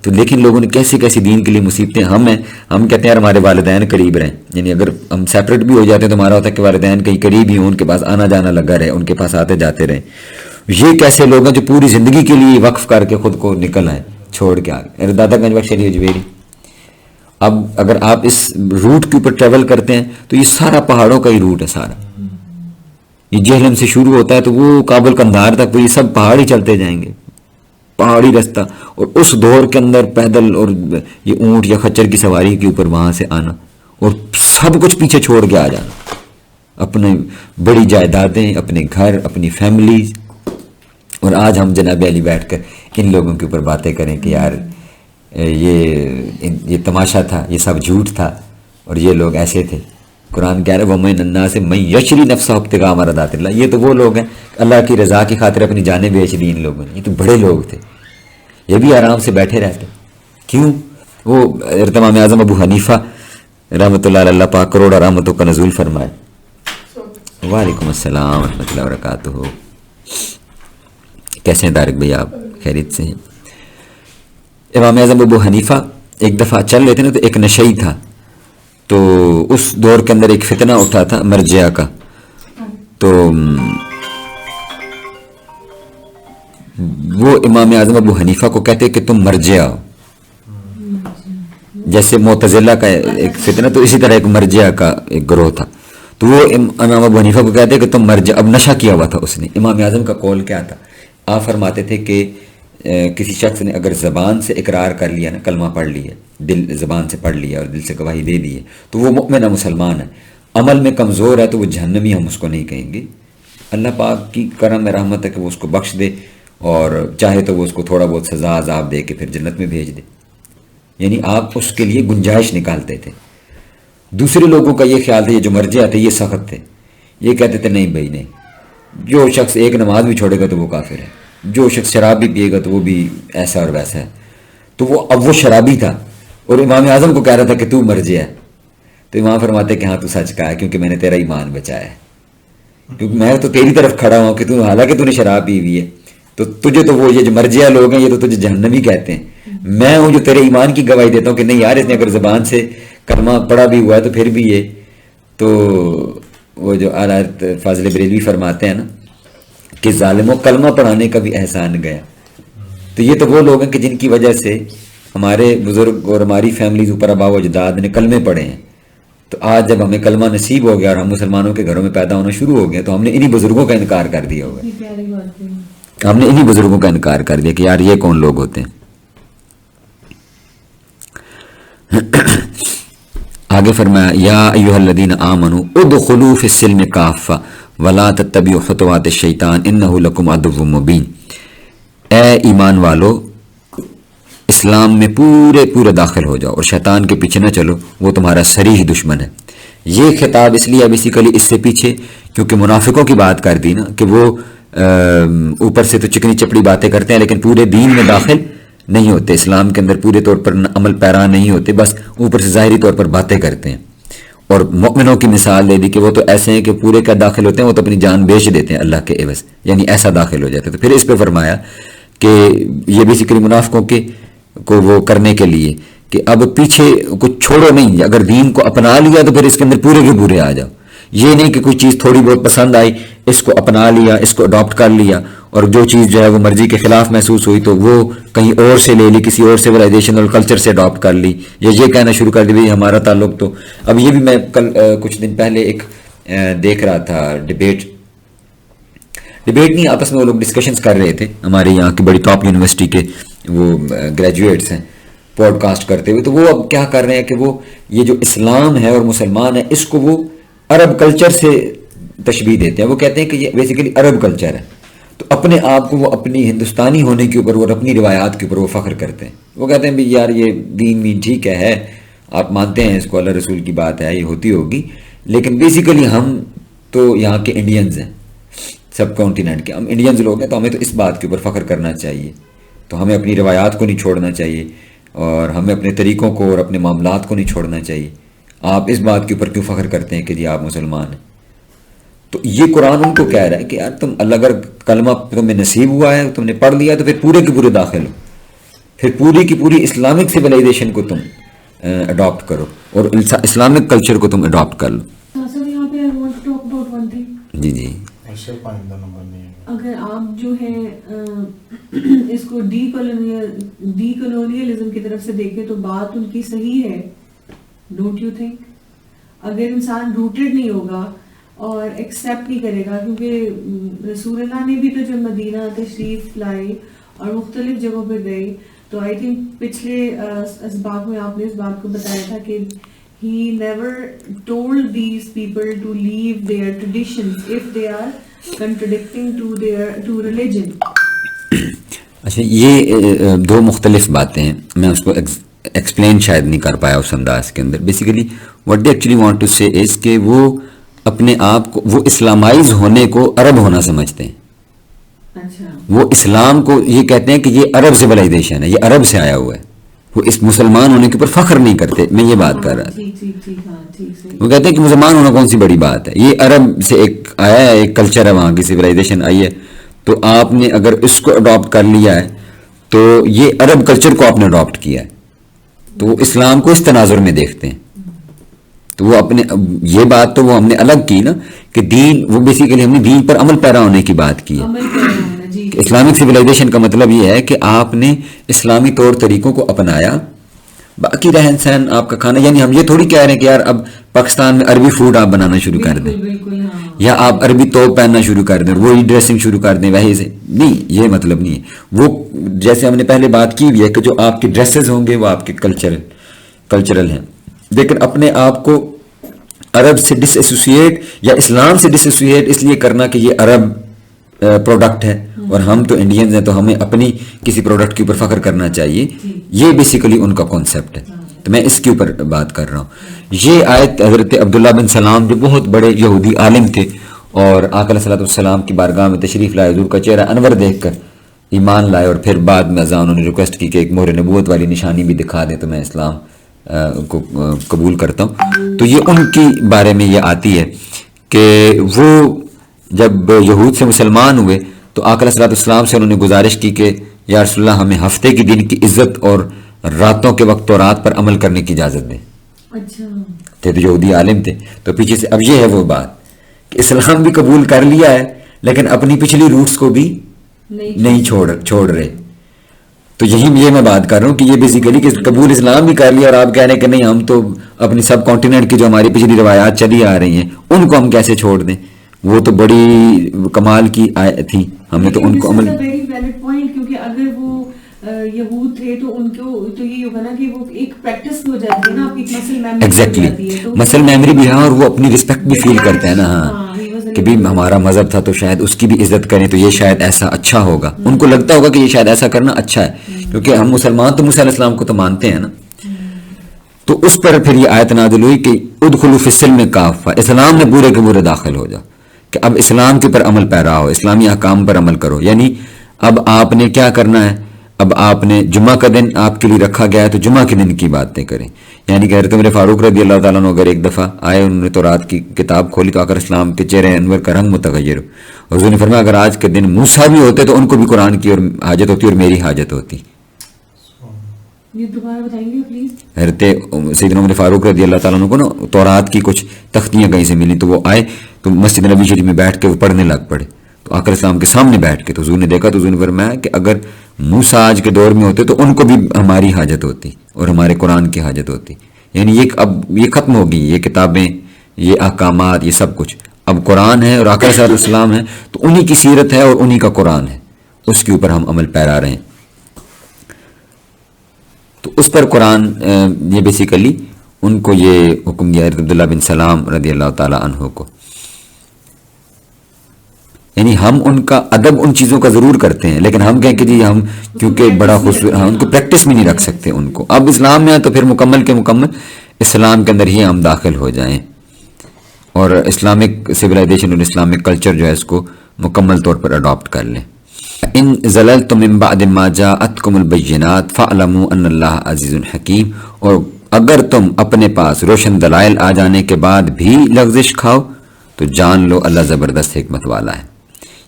تو لیکن لوگوں نے کیسی کیسی دین کے لیے مصیبتیں، ہم کہتے ہیں ہمارے والدین قریب رہیں، یعنی اگر ہم سیپریٹ بھی ہو جاتے ہیں تو ہمارا ہوتا ہے کہ والدین کہیں قریب ہی ہوں، ان کے پاس آنا جانا لگا رہے، ان کے پاس آتے جاتے رہیں۔ یہ کیسے لوگ ہیں جو پوری زندگی کے لیے وقف کر کے خود کو نکل آئے، چھوڑ کے آگے۔ داتا گنج بخش علی حجویری، اب اگر آپ اس روٹ کے اوپر ٹریول کرتے ہیں تو یہ سارا پہاڑوں کا ہی روٹ ہے، سارا یہ جہلم سے شروع ہوتا ہے تو وہ کابل قندھار تک، تو یہ سب پہاڑ ہی چلتے جائیں گے، پہاڑی رستہ، اور اس دور کے اندر پیدل اور یہ اونٹ یا خچر کی سواری کے اوپر وہاں سے آنا اور سب کچھ پیچھے چھوڑ کے آ جانا، اپنے بڑی جائیدادیں، اپنے گھر، اپنی فیملیز۔ اور آج ہم جناب علی بیٹھ کر ان لوگوں کے اوپر باتیں کریں کہ یار یہ تماشا تھا، یہ سب جھوٹ تھا اور یہ لوگ ایسے تھے۔ قرآن کہہ رہے وَمِنَ النَّاسِ مَن يَشْرِي نَفْسَهُ ابْتِغَاءَ مَرْضَاتِ اللَّهِ، یہ تو وہ لوگ ہیں اللہ کی رضا کی خاطر اپنی جانیں بیچ دی ان لوگوں نے، یہ تو بڑے لوگ تھے، یہ بھی آرام سے بیٹھے رہتے، کیوں؟ وہ امام اعظم ابو حنیفہ رحمۃ اللہ علیہ، اللہ پاک کروڑ رحمتوں کا نزول فرمائے۔ وعلیکم السلام ورحمۃ اللہ وبرکاتہ۔ کیسے ہیں طارق بھائی، آپ خیریت سے ہیں؟ امام اعظم ابو حنیفہ ایک دفعہ چل رہے تھے نا، تو ایک نشئی تھا، تو اس دور کے اندر ایک فتنہ اٹھا تھا مرجعہ کا، تو وہ امام اعظم ابو حنیفہ کو کہتے کہ تم مرجعہ ہو، جیسے معتزلہ کا ایک فتنہ، تو اسی طرح ایک مرجعہ کا ایک گروہ تھا، تو وہ امام ابو حنیفہ کو کہتے کہ تم مرجع، اب نشہ کیا ہوا تھا اس نے۔ امام اعظم کا قول کیا تھا؟ آپ فرماتے تھے کہ کسی شخص نے اگر زبان سے اقرار کر لیا نا، کلمہ پڑھ لیا، دل زبان سے پڑھ لیا اور دل سے گواہی دے دی ہے، تو وہ مؤمن ہے، مسلمان ہے، عمل میں کمزور ہے تو وہ جہنمی، ہم اس کو نہیں کہیں گے، اللہ پاک کی کرم میں رحمت ہے کہ وہ اس کو بخش دے، اور چاہے تو وہ اس کو تھوڑا بہت سزا عذاب دے کے پھر جنت میں بھیج دے، یعنی آپ اس کے لیے گنجائش نکالتے تھے۔ دوسرے لوگوں کا یہ خیال تھا، یہ جو مرجع تھے یہ سخت تھے، یہ کہتے تھے نہیں بھائی نہیں، جو شخص ایک نماز بھی چھوڑے گا تو وہ کافر ہے، جو شخص شراب بھی پیے گا تو وہ بھی ایسا اور ویسا ہے، تو وہ اب وہ شرابی تھا اور امام اعظم کو کہہ رہا تھا کہ تو مرجع ہے، تو امام فرماتے کہ ہاں تو سچ کہا ہے، کیونکہ میں نے تیرا ایمان بچایا ہے، کیونکہ میں تو تیری طرف کھڑا ہوں کہ تو حالانکہ تو نے شراب پی ہوئی ہے، تو تجھے تو وہ یہ جو مرجع لوگ ہیں یہ تو تجھے جہنمی کہتے ہیں، میں ہوں جو تیرے ایمان کی گواہی دیتا ہوں کہ نہیں یار اس نے اگر زبان سے کلمہ پڑھا بھی ہوا ہے تو پھر بھی یہ، تو وہ جو اعلیٰ فاضل بریلوی فرماتے ہیں نا کہ ظالموں کلمہ پڑھانے کا بھی احسان گیا، تو یہ تو وہ لوگ ہیں کہ جن کی وجہ سے ہمارے بزرگ اور ہماری فیملیز اوپر آبا و اجداد نے کلمے پڑھے ہیں، تو آج جب ہمیں کلمہ نصیب ہو گیا اور ہم مسلمانوں کے گھروں میں پیدا ہونا شروع ہو گیا تو ہم نے انہی بزرگوں کا انکار کر دیا ہوگا، ہم نے انہی بزرگوں کا انکار کر دیا کہ یار یہ کون لوگ ہوتے ہیں۔ آگے فرمایا یا ایھا الذین آمنوا ادخلوا فی السلم کافہ ولا تتبعوا خطوات الشیطان انہ لکم عدو مبین، اے ایمان والو اسلام میں پورے داخل ہو جاؤ اور شیطان کے پیچھے نہ چلو، وہ تمہارا صریح دشمن ہے۔ یہ خطاب اس لیے بیسیکلی اس سے پیچھے کیونکہ منافقوں کی بات کر دی نا کہ وہ اوپر سے تو چکنی چپڑی باتیں کرتے ہیں لیکن پورے دین میں داخل نہیں ہوتے، اسلام کے اندر پورے طور پر عمل پیرا نہیں ہوتے، بس اوپر سے ظاہری طور پر باتیں کرتے ہیں۔ اور مؤمنوں کی مثال دے دی کہ وہ تو ایسے ہیں کہ پورے کا داخل ہوتے ہیں، وہ تو اپنی جان بیچ دیتے ہیں اللہ کے عوض، یعنی ایسا داخل ہو جاتے ہیں۔ تو پھر اس پہ فرمایا کہ یہ بیسیکلی منافقوں کے کو وہ کرنے کے لیے کہ اب پیچھے کچھ چھوڑو نہیں, اگر دین کو اپنا لیا تو پھر اس کے اندر پورے کے پورے آ جاؤ. یہ نہیں کہ کوئی چیز تھوڑی بہت پسند آئی, اس کو اپنا لیا, اس کو اڈاپٹ کر لیا, اور جو چیز جو ہے وہ مرضی کے خلاف محسوس ہوئی تو وہ کہیں اور سے لے لی, کسی اور سویلائزیشن اور کلچر سے اڈاپٹ کر لی, یا یہ کہنا شروع کر دی بھائی ہمارا تعلق تو. اب یہ بھی میں کل کچھ دن پہلے ایک دیکھ رہا تھا ڈبیٹ نہیں, آپس میں وہ لوگ ڈسکشنز کر رہے تھے, ہمارے یہاں کی بڑی ٹاپ یونیورسٹی کے وہ گریجویٹس ہیں پوڈ کاسٹ کرتے ہوئے. تو وہ اب کیا کر رہے ہیں کہ وہ یہ جو اسلام ہے اور مسلمان ہے اس کو وہ عرب کلچر سے تشبیہ دیتے ہیں. وہ کہتے ہیں کہ یہ بیسیکلی عرب کلچر ہے, تو اپنے آپ کو وہ اپنی ہندوستانی ہونے کے اوپر اور اپنی روایات کے اوپر وہ فخر کرتے ہیں. وہ کہتے ہیں بھائی یار یہ دین ٹھیک ہے, آپ مانتے ہیں اس کو, اللہ رسول کی بات ہے, یہ ہوتی ہوگی, لیکن بیسیکلی ہم تو یہاں کے انڈینز ہیں, سب کانٹیننٹ کے ہم انڈینز لوگ ہیں, تو ہمیں تو اس بات کے اوپر فخر کرنا چاہیے, تو ہمیں اپنی روایات کو نہیں چھوڑنا چاہیے, اور ہمیں اپنے طریقوں کو اور اپنے معاملات کو نہیں چھوڑنا چاہیے. آپ اس بات کے اوپر کیوں فخر کرتے ہیں کہ جی آپ مسلمان ہیں؟ تو یہ قرآن ان کو کہہ رہا ہے کہ یار تم اللہ اگر کلمہ تمہیں نصیب ہوا ہے, تم نے پڑھ لیا, تو پھر پورے کے پورے داخل ہو, پھر پوری کی پوری اسلامک سویلائزیشن کو تم اڈاپٹ کرو اور اسلامک کلچر کو تم اڈاپٹ کر لو.
سر یہاں پہ I want to talk about one thing.
جی
اگر آپ جو ہے اس کو ڈی کولونیلزم کی طرف سے دیکھیں تو بات ان کی صحیح ہے, ڈونٹ یو تھنک؟ اگر انسان روٹیڈ نہیں ہوگا اور ایکسیپٹ نہیں کرے گا, کیونکہ رسول اللہ نے بھی تو جب مدینہ تشریف لائے اور مختلف جگہوں پہ گئے, تو آئی تھنک پچھلے اسباق میں آپ نے اس بات کو بتایا تھا کہ he never told these people to leave their traditions if they are contradicting to religion.
اچھا, یہ دو مختلف باتیں ہیں, میں اس کو ایکسپلین شاید نہیں کر پایا اس انداز کے اندر. Basically what they actually want to say is کہ وہ اپنے آپ کو, وہ اسلامائز ہونے کو عرب ہونا سمجھتے ہیں.
اچھا,
وہ اسلام کو یہ کہتے ہیں کہ یہ عرب سویلائزیشن ہے, یہ عرب سے آیا ہوا ہے, وہ اس مسلمان ہونے کے اوپر فخر نہیں کرتے. میں یہ بات کر رہا تھا. وہ کہتے ہیں کہ مسلمان ہونا کون سی بڑی بات ہے, یہ عرب سے ایک آیا ہے, ایک کلچر ہے, وہاں کی سویلائزیشن آئی ہے, تو آپ نے اگر اس کو اڈاپٹ کر لیا ہے تو یہ عرب کلچر کو آپ نے اڈاپٹ کیا ہے, تو وہ اسلام کو اس تناظر میں دیکھتے ہیں. تو وہ اپنے, یہ بات تو وہ ہم نے الگ کی نا کہ دین, وہ بیسیکلی ہم نے دین پر عمل پیرا ہونے کی بات کی ہے. اسلامک سویلائزیشن کا مطلب یہ ہے کہ آپ نے اسلامی طور طریقوں کو اپنایا, باقی رہن سہن آپ کا کھانا, یعنی ہم یہ تھوڑی کہہ رہے ہیں کہ یار اب پاکستان میں عربی فوڈ آپ بنانا شروع کر دیں, یا آپ عربی توپ پہننا شروع کر دیں, وہی ڈریسنگ شروع کر دیں وہی سے, نہیں, یہ مطلب نہیں ہے. وہ جیسے ہم نے پہلے بات کی بھی ہے کہ جو آپ کے ڈریسز ہوں گے وہ آپ کے کلچرل ہیں, لیکن اپنے آپ کو عرب سے ڈس ایسوسیٹ یا اسلام سے ڈس ایسوسیٹ اس لیے کرنا کہ یہ عرب پروڈکٹ ہے اور ہم تو انڈینز ہیں, تو ہمیں اپنی کسی پروڈکٹ کے اوپر فخر کرنا چاہیے, یہ بیسیکلی ان کا کانسیپٹ ہے. تو میں اس کے اوپر بات کر رہا ہوں. یہ آیت حضرت عبداللہ بن سلام جو بہت بڑے یہودی عالم تھے اور آقا علیہ الصلوۃ والسلام کی بارگاہ میں تشریف لائے, حضور کا چہرہ انور دیکھ کر ایمان لائے, اور پھر بعد میں انہوں نے ریکویسٹ کی کہ ایک مہر نبوت والی نشانی بھی دکھا دیں تو میں اسلام کو قبول کرتا ہوں. تو یہ ان کی بارے میں یہ آتی ہے کہ وہ جب یہود سے مسلمان ہوئے تو آقا علیہ الصلوۃ والسلام سے انہوں نے گزارش کی کہ یا رسول اللہ ہمیں ہفتے کے دن کی عزت اور راتوں کے وقت رات پر عمل کرنے کی اجازت دیں.
اچھا,
تھے تو یہودی عالم تھے, تو پیچھے سے اب یہ ہے وہ بات کہ اسلام بھی قبول کر لیا ہے لیکن اپنی پچھلی روٹس کو بھی نہیں چھوڑ رہے. تو یہی یہ میں بات کر رہا ہوں کہ یہ بیسیکلی کہ قبول اسلام بھی کر لیا اور آپ کہہ رہے ہیں کہ نہیں ہم تو اپنی سب کانٹیننٹ کی جو ہماری پچھلی روایات چلی آ رہی ہیں ان کو ہم کیسے چھوڑ دیں. وہ تو بڑی کمال کی تھی, ہم نے تو ان کو عمل,
کیونکہ اگر وہ یہود تھے تو ان کو تو یہ ہوگا نا کہ وہ ایک پریکٹس ہو جاتی ہے نا, آپ کی مسل میموری.
ایگزیکٹلی, مسل میموری بھی ہے, اور وہ اپنی رسپیکٹ بھی فیل کرتے ہیں نا, ہاں کہ بھی ہمارا مذہب تھا تو شاید اس کی بھی عزت کریں تو یہ شاید ایسا اچھا ہوگا. ان کو لگتا ہوگا کہ یہ شاید ایسا کرنا اچھا ہے, کیونکہ ہم مسلمان تو موسیٰ علیہ السلام کو تو مانتے ہیں نا. تو اس پر پھر یہ آیت نازل ہوئی کہ ادخلوا فی السلم کافہ, اسلام میں پورے کے پورے داخل ہو جاؤ, کہ اب اسلام کے پر عمل پیرا ہو, اسلامی احکام پر عمل کرو. یعنی اب آپ نے کیا کرنا ہے, اب آپ نے جمعہ کا دن آپ کے لیے رکھا گیا ہے تو جمعہ کے دن کی باتیں کریں. یعنی کہ حضرت عمر فاروق رضی اللہ تعالیٰ عنہ اگر ایک دفعہ آئے, انہوں نے تورات کی کتاب کھولی تو آقا اسلام کے چہرے انور کا رنگ متغیر ہو, اور حضور نے فرمایا اگر آج کے دن موسیٰ بھی ہوتے تو ان کو بھی قرآن کی اور حاجت ہوتی اور میری حاجت ہوتی.
یہ دوبارہ بتائیں گے پلیز.
حضرت سیدنا عمر فاروق رضی اللہ تعالیٰ عنہ کو نا تورات کی کچھ تختیاں کہیں سے ملی، تو وہ آئے تو مسجد نبی شریف میں بیٹھ کے وہ پڑھنے لگ پڑے. تو آقا السلام کے سامنے بیٹھ کے تو حضور نے دیکھا تو حضور نے فرمایا کہ اگر موسیٰ آج کے دور میں ہوتے تو ان کو بھی ہماری حاجت ہوتی اور ہمارے قرآن کی حاجت ہوتی. یعنی اب یہ ختم ہوگی، یہ کتابیں، یہ احکامات، یہ سب کچھ اب قرآن ہے اور آقا صلی اللہ علیہ وسلم ہے، تو انہی کی سیرت ہے اور انہی کا قرآن ہے، اس کے اوپر ہم عمل پیرا رہے ہیں. تو اس پر قرآن یہ بیسیکلی ان کو یہ حکم دیا عبداللہ بن سلام رضی اللہ تعالیٰ عنہ کو. یعنی ہم ان کا ادب ان چیزوں کا ضرور کرتے ہیں، لیکن ہم کہیں کہ جی ہم کیونکہ بڑا خوبصورت ان کو پریکٹس بھی نہیں رکھ سکتے ان کو. اب اسلام میں آئے تو پھر مکمل کے مکمل اسلام کے اندر ہی ہم داخل ہو جائیں اور اسلامک سویلائزیشن اور اسلامک کلچر جو ہے اس کو مکمل طور پر اڈاپٹ کر لیں. ان زللتم من بعد ما جاءتکم البینات فاعلموا ان اللہ عزیز حکیم. اور اگر تم اپنے پاس روشن دلائل آ جانے کے بعد بھی لغزش کھاؤ تو جان لو اللہ زبردست حکمت والا ہے.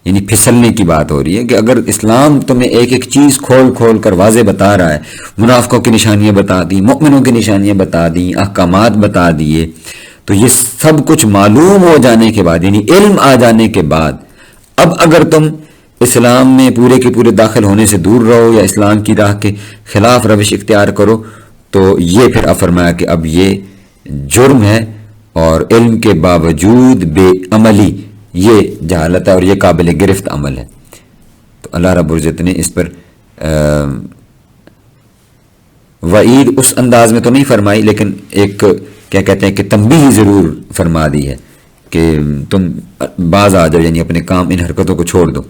یعنی پھسلنے کی بات ہو رہی ہے کہ اگر اسلام تمہیں ایک ایک چیز کھول کھول کر واضح بتا رہا ہے، منافقوں کی نشانیاں بتا دی، مؤمنوں کی نشانیاں بتا دی، احکامات بتا دیے، تو یہ سب کچھ معلوم ہو جانے کے بعد یعنی علم آ جانے کے بعد اب اگر تم اسلام میں پورے کے پورے داخل ہونے سے دور رہو یا اسلام کی راہ کے خلاف روش اختیار کرو تو یہ پھر فرمایا کہ اب یہ جرم ہے اور علم کے باوجود بے عملی یہ جہالت ہے اور یہ قابل گرفت عمل ہے. تو اللہ رب العزت نے اس پر وعید اس انداز میں تو نہیں فرمائی، لیکن ایک کیا کہتے ہیں کہ تنبیہ ضرور فرما دی ہے کہ تم باز آ جاؤ، یعنی اپنے کام ان حرکتوں کو چھوڑ دو.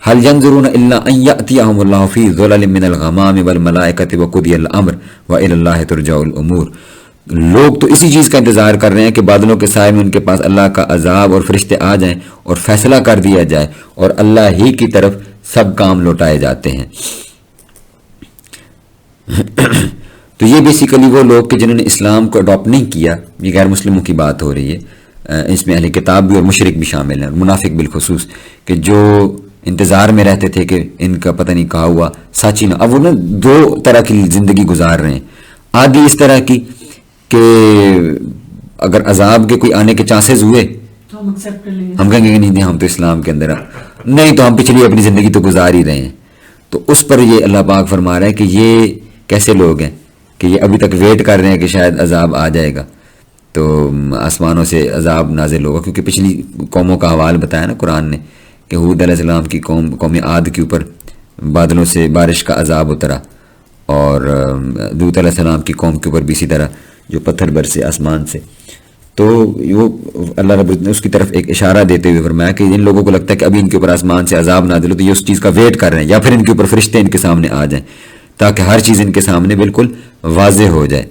هل ينظرون الا ان ياتيهم الله في ظلل من الغمام والملائكه وقضي الامر والى الله ترجع الامور. لوگ تو اسی چیز کا انتظار کر رہے ہیں کہ بادلوں کے سائے میں ان کے پاس اللہ کا عذاب اور فرشتے آ جائیں اور فیصلہ کر دیا جائے اور اللہ ہی کی طرف سب کام لوٹائے جاتے ہیں. تو یہ بیسیکلی وہ لوگ کہ جنہوں نے اسلام کو اڈاپٹ نہیں کیا، یہ غیر مسلموں کی بات ہو رہی ہے، اس میں اہل کتاب بھی اور مشرک بھی شامل ہیں، منافق بالخصوص، کہ جو انتظار میں رہتے تھے کہ ان کا پتہ نہیں کہا ہوا سچ ہی نہ. اب وہ نا دو طرح کی زندگی گزار رہے ہیں. آدھی اس طرح کی کہ اگر عذاب کے کوئی آنے کے چانسز ہوئے
تو ہم
کہیں گے کہ نہیں ہم تو اسلام کے اندر نہیں، تو ہم پچھلی اپنی زندگی تو گزار ہی رہے ہیں. تو اس پر یہ اللہ پاک فرما رہا ہے کہ یہ کیسے لوگ ہیں کہ یہ ابھی تک ویٹ کر رہے ہیں کہ شاید عذاب آ جائے گا تو آسمانوں سے عذاب نازل ہوگا. کیونکہ پچھلی قوموں کا حوال بتایا نا قرآن نے کہ حود علیہ السلام کی قوم عاد کے اوپر بادلوں سے بارش کا عذاب اترا اور لوط علیہ السلام کی قوم کے اوپر بھی اسی طرح جو پتھر برسے آسمان سے. تو وہ اللہ رب نے اس کی طرف ایک اشارہ دیتے ہوئے فرمایا کہ جن لوگوں کو لگتا ہے کہ ابھی ان کے اوپر آسمان سے عذاب نازل ہو تو یہ اس چیز کا ویٹ کر رہے ہیں، یا پھر ان کے اوپر فرشتے ان کے سامنے آ جائیں تاکہ ہر چیز ان کے سامنے بالکل واضح ہو جائے.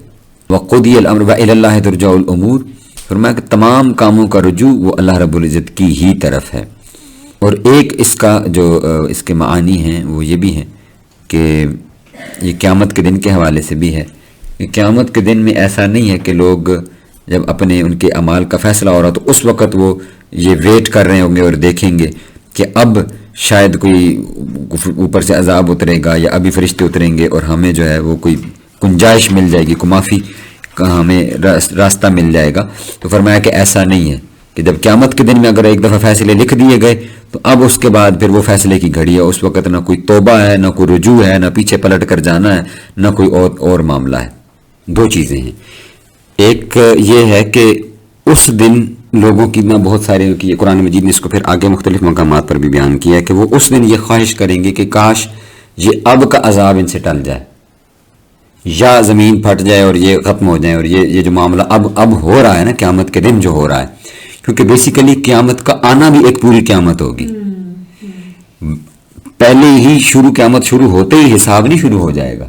وقضی الامر وإلی اللہ ترجع الامور. فرمایا کہ تمام کاموں کا رجوع وہ اللہ رب العزت کی ہی طرف ہے. اور ایک اس کا جو اس کے معانی ہیں وہ یہ بھی ہیں کہ یہ قیامت کے دن کے حوالے سے بھی ہے کہ قیامت کے دن میں ایسا نہیں ہے کہ لوگ جب اپنے ان کے اعمال کا فیصلہ ہو رہا تو اس وقت وہ یہ ویٹ کر رہے ہوں گے اور دیکھیں گے کہ اب شاید کوئی اوپر سے عذاب اترے گا یا ابھی فرشتے اتریں گے اور ہمیں جو ہے وہ کوئی گنجائش مل جائے گی، کوئی معافی کا ہمیں راستہ مل جائے گا. تو فرمایا کہ ایسا نہیں ہے کہ جب قیامت کے دن میں اگر ایک دفعہ فیصلے لکھ دیے گئے تو اب اس کے بعد پھر وہ فیصلے کی گھڑی ہے. اس وقت نہ کوئی توبہ ہے، نہ کوئی رجوع ہے، نہ پیچھے پلٹ کر جانا ہے، نہ کوئی اور معاملہ ہے. دو چیزیں ہیں. ایک یہ ہے کہ اس دن لوگوں کی نہ بہت سارے کی قرآن مجید نے اس کو پھر آگے مختلف مقامات پر بھی بیان کیا ہے کہ وہ اس دن یہ خواہش کریں گے کہ کاش یہ اب کا عذاب ان سے ٹل جائے یا زمین پھٹ جائے اور یہ ختم ہو جائے. اور یہ جو معاملہ اب ہو رہا ہے نا قیامت کے دن جو ہو رہا ہے، کیونکہ بیسیکلی قیامت کا آنا بھی ایک پوری قیامت ہوگی. پہلے ہی قیامت شروع ہوتے ہی حساب نہیں شروع ہو جائے گا.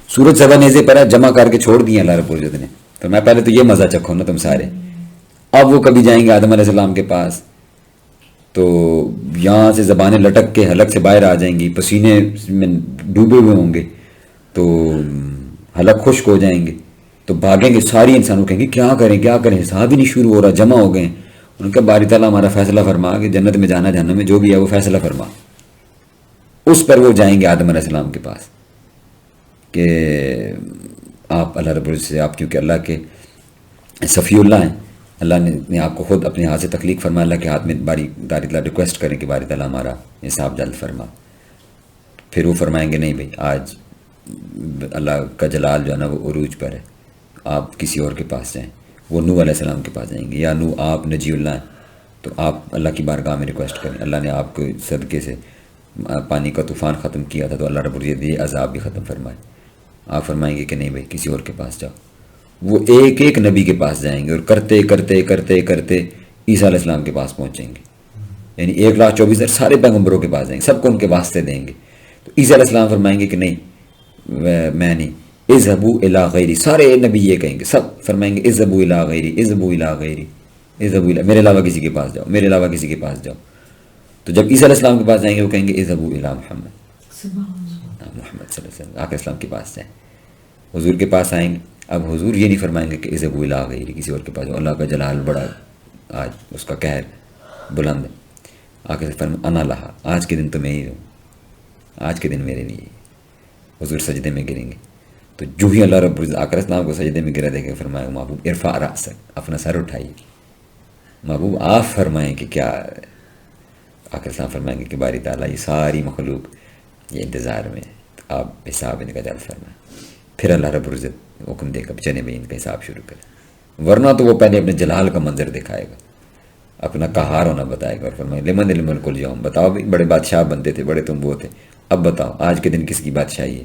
سورج سبا نیزے پر جمع کر کے چھوڑ دیا اللہ رب العزت نے. تو میں پہلے تو یہ مزہ چکھوں نا تم سارے. اب وہ کبھی جائیں گے آدم علیہ السلام کے پاس تو یہاں سے زبانیں لٹک کے حلق سے باہر آ جائیں گی، پسینے میں ڈوبے ہوئے ہوں گے تو حلق خشک ہو جائیں گے تو بھاگیں گے. ساری انسانوں کہیں گے کیا کریں، حساب ہی نہیں شروع ہو رہا، جمع ہو گئے. ان کا باری تعالیٰ ہمارا فیصلہ فرما کہ جنت میں جانا جہنم میں جو بھی ہے وہ فیصلہ فرما. اس پر وہ جائیں گے آدم علیہ السلام کے پاس کہ آپ اللہ رب العزت سے، آپ کیونکہ اللہ کے صفی اللہ ہیں، اللہ نے آپ کو خود اپنے ہاتھ سے تخلیق فرمایا، اللہ کے ہاتھ میں باری تعالیٰ ریکویسٹ کریں کہ باری تعالیٰ ہمارا حساب جلد فرما. پھر وہ فرمائیں گے نہیں بھائی آج اللہ کا جلال جو ہے نا وہ عروج پر ہے، آپ کسی اور کے پاس جائیں. وہ نوح علیہ السلام کے پاس جائیں گے، یا نوح آپ نجی اللہ ہیں تو آپ اللہ کی بارگاہ میں ریکویسٹ کریں. اللہ نے آپ کو صدقے سے پانی کا طوفان ختم کیا تھا تو اللہ رب العزت یہ عذاب بھی ختم فرمائے. آپ فرمائیں گے کہ نہیں بھائی کسی اور کے پاس جاؤ. وہ ایک ایک نبی کے پاس جائیں گے اور کرتے کرتے کرتے کرتے عیسیٰ علیہ السلام کے پاس پہنچیں گے. یعنی 1,24,000 سارے پیغمبروں کے پاس جائیں گے، سب کو ان کے واسطے دیں گے. تو عیسیٰ علیہ السلام فرمائیں گے کہ نہیں میں نہیں، اذهبوا الی غیری. سارے نبی یہ کہیں گے، سب فرمائیں گے اذهبوا الی غیری، اذهبوا الی غیری، اذهبوا الی، میرے علاوہ کسی کے پاس جاؤ، میرے علاوہ کسی کے پاس جاؤ. تو جب عیسیٰ علیہ السلام کے پاس جائیں گے وہ کہیں گے اذهبوا الی محمد، محمد صلی اللہ علیہ وسلم، آقا اسلام کے پاس جائیں. حضور کے پاس آئیں گے. اب حضور یہ نہیں فرمائیں گے کہ اذهبوا الی غیری، کسی اور کے پاس جاؤ، اللہ کا جلال بڑا آج اس کا قہر بلند ہے. آقا سے فرمائیں انا لہا، آج کے دن تو میں ہی ہوں، آج کے دن میرے لیے. حضور سجدے میں گریں گے تو جو ہی اللہ رب العزت آقا اسلام کو سجدے میں گرا دیکھے فرمائے محبوب ارفع رأسک، اپنا سر اٹھائیے. محبوب آپ فرمائیں کہ کیا. آقا اسلام فرمائیں گے کہ باری تعالیٰ یہ ساری مخلوق یہ انتظار میں ہے، آپ حساب ان کا جلد فرمائیں. پھر اللہ رب العزت حکم دے گا چلے بھائی ان کا حساب شروع کریں. ورنہ تو وہ پہلے اپنے جلال کا منظر دکھائے گا، اپنا قہار ہونا بتائے گا اور فرمائے لمن الملک اليوم، بتاؤ بھی بڑے بادشاہ بنتے تھے، بڑے تم وہ تھے، اب بتاؤ آج کے دن کس کی بادشاہی ہے.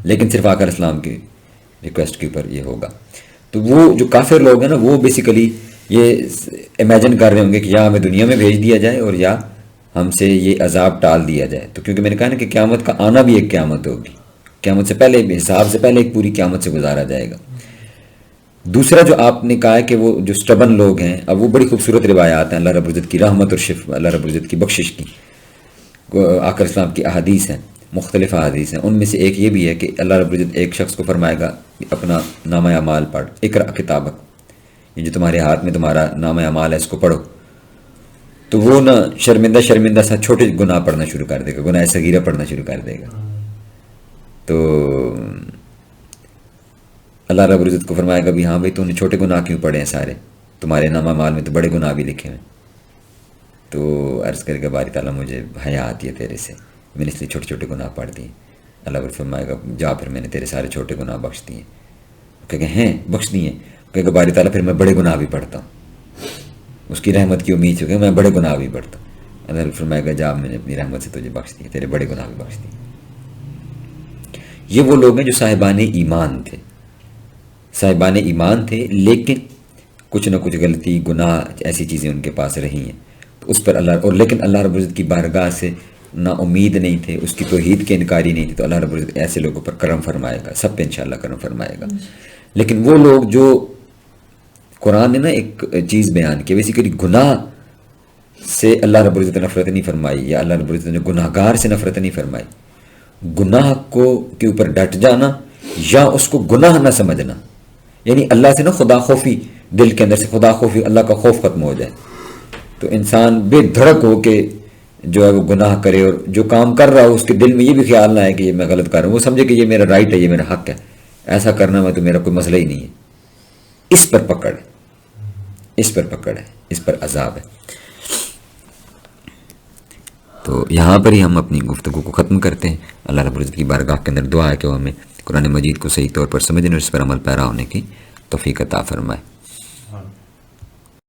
لیکن صرف آقا علیہ السلام کی ریکویسٹ کے اوپر یہ ہوگا. تو وہ جو کافر لوگ ہیں نا وہ بیسیکلی یہ امیجن کر رہے ہوں گے کہ یا ہمیں دنیا میں بھیج دیا جائے اور یا ہم سے یہ عذاب ٹال دیا جائے. تو کیونکہ میں نے کہا نا کہ قیامت کا آنا بھی ایک قیامت ہوگی، قیامت سے پہلے حساب سے پہلے ایک پوری قیامت سے گزارا جائے گا. دوسرا جو آپ نے کہا ہے کہ وہ جو سٹبن لوگ ہیں، اب وہ بڑی خوبصورت روایات ہیں اللہ رب العزت کی رحمت اور شفا، اللہ رب العزت کی بخشش کی. آقا اسلام کی احادیث ہیں، مختلف احادیث ہیں. ان میں سے ایک یہ بھی ہے کہ اللہ رب العزت ایک شخص کو فرمائے گا اپنا نامہ اعمال پڑھ، اقرأ کتابک، یہ جو تمہارے ہاتھ میں تمہارا نامہ اعمال ہے اس کو پڑھو. تو وہ نا شرمندہ سا چھوٹے گناہ پڑھنا شروع کر دے گا، گناہ صغیرہ پڑھنا شروع کر دے گا. تو اللہ رب العزت کو فرمائے گا بھی ہاں بھائی تو نے چھوٹے گناہ کیوں پڑھے ہیں سارے، تمہارے نامہ اعمال میں تو بڑے گناہ بھی لکھے ہیں. تو عرض کرے گا باری تعالیٰ مجھے حیا آتی ہے تیرے سے، میں نے اس لیے چھوٹے چھوٹے گناہ پڑھ دیے. اللہ رب فرمائے گا جا پھر میں نے تیرے سارے چھوٹے گناہ بخش دیے. کہے گا ہیں بخش دیے؟ کہے گا باری تعالیٰ پھر میں بڑے گناہ بھی پڑھتا ہوں. اس کی رحمت کی امید سے کہ میں بڑے گناہ بھی پڑھتا ہوں. اللہ رب فرمائے گا جا میں نے اپنی رحمت سے تجھے بخش دیے، تیرے بڑے گناہ بھی بخش دیے. یہ وہ لوگ ہیں جو صاحبان ایمان تھے، صاحبان ایمان تھے، لیکن کچھ نہ کچھ غلطی گناہ ایسی چیزیں ان کے پاس رہی ہیں تو اس پر اللہ اور لیکن اللہ رب العزت کی بارگاہ سے نا امید نہیں تھے، اس کی توحید کے انکاری نہیں تھی. تو اللہ رب العزت ایسے لوگوں پر کرم فرمائے گا، سب پہ انشاءاللہ کرم فرمائے گا. لیکن وہ لوگ جو قرآن نے نا ایک چیز بیان کی، بیسیکلی گناہ سے اللہ رب العزت نے نفرت نہیں فرمائی، یا اللہ رب العزت نے گناہ گار سے نفرت نہیں فرمائی. گناہ کو کے اوپر ڈٹ جانا یا اس کو گناہ نہ سمجھنا، یعنی اللہ سے نا خدا خوفی، دل کے اندر سے خدا خوفی، اللہ کا خوف ختم ہو جائے تو انسان بے دھڑک ہو کے جو ہے وہ گناہ کرے، اور جو کام کر رہا ہو اس کے دل میں یہ بھی خیال نہ ہے کہ یہ میں غلط کر رہا ہوں، وہ سمجھے کہ یہ میرا رائٹ ہے، یہ میرا حق ہے، ایسا کرنا میں تو میرا کوئی مسئلہ ہی نہیں ہے. اس پر پکڑ ہے، اس پر پکڑ ہے، اس پر عذاب ہے. تو یہاں پر ہی ہم اپنی گفتگو کو ختم کرتے ہیں. اللہ رب العزت کی بارگاہ کے اندر دعا ہے کہ وہ ہمیں قرآن مجید کو صحیح طور پر سمجھنے اور اس پر عمل پیرا ہونے کی توفیق عطا فرمائے.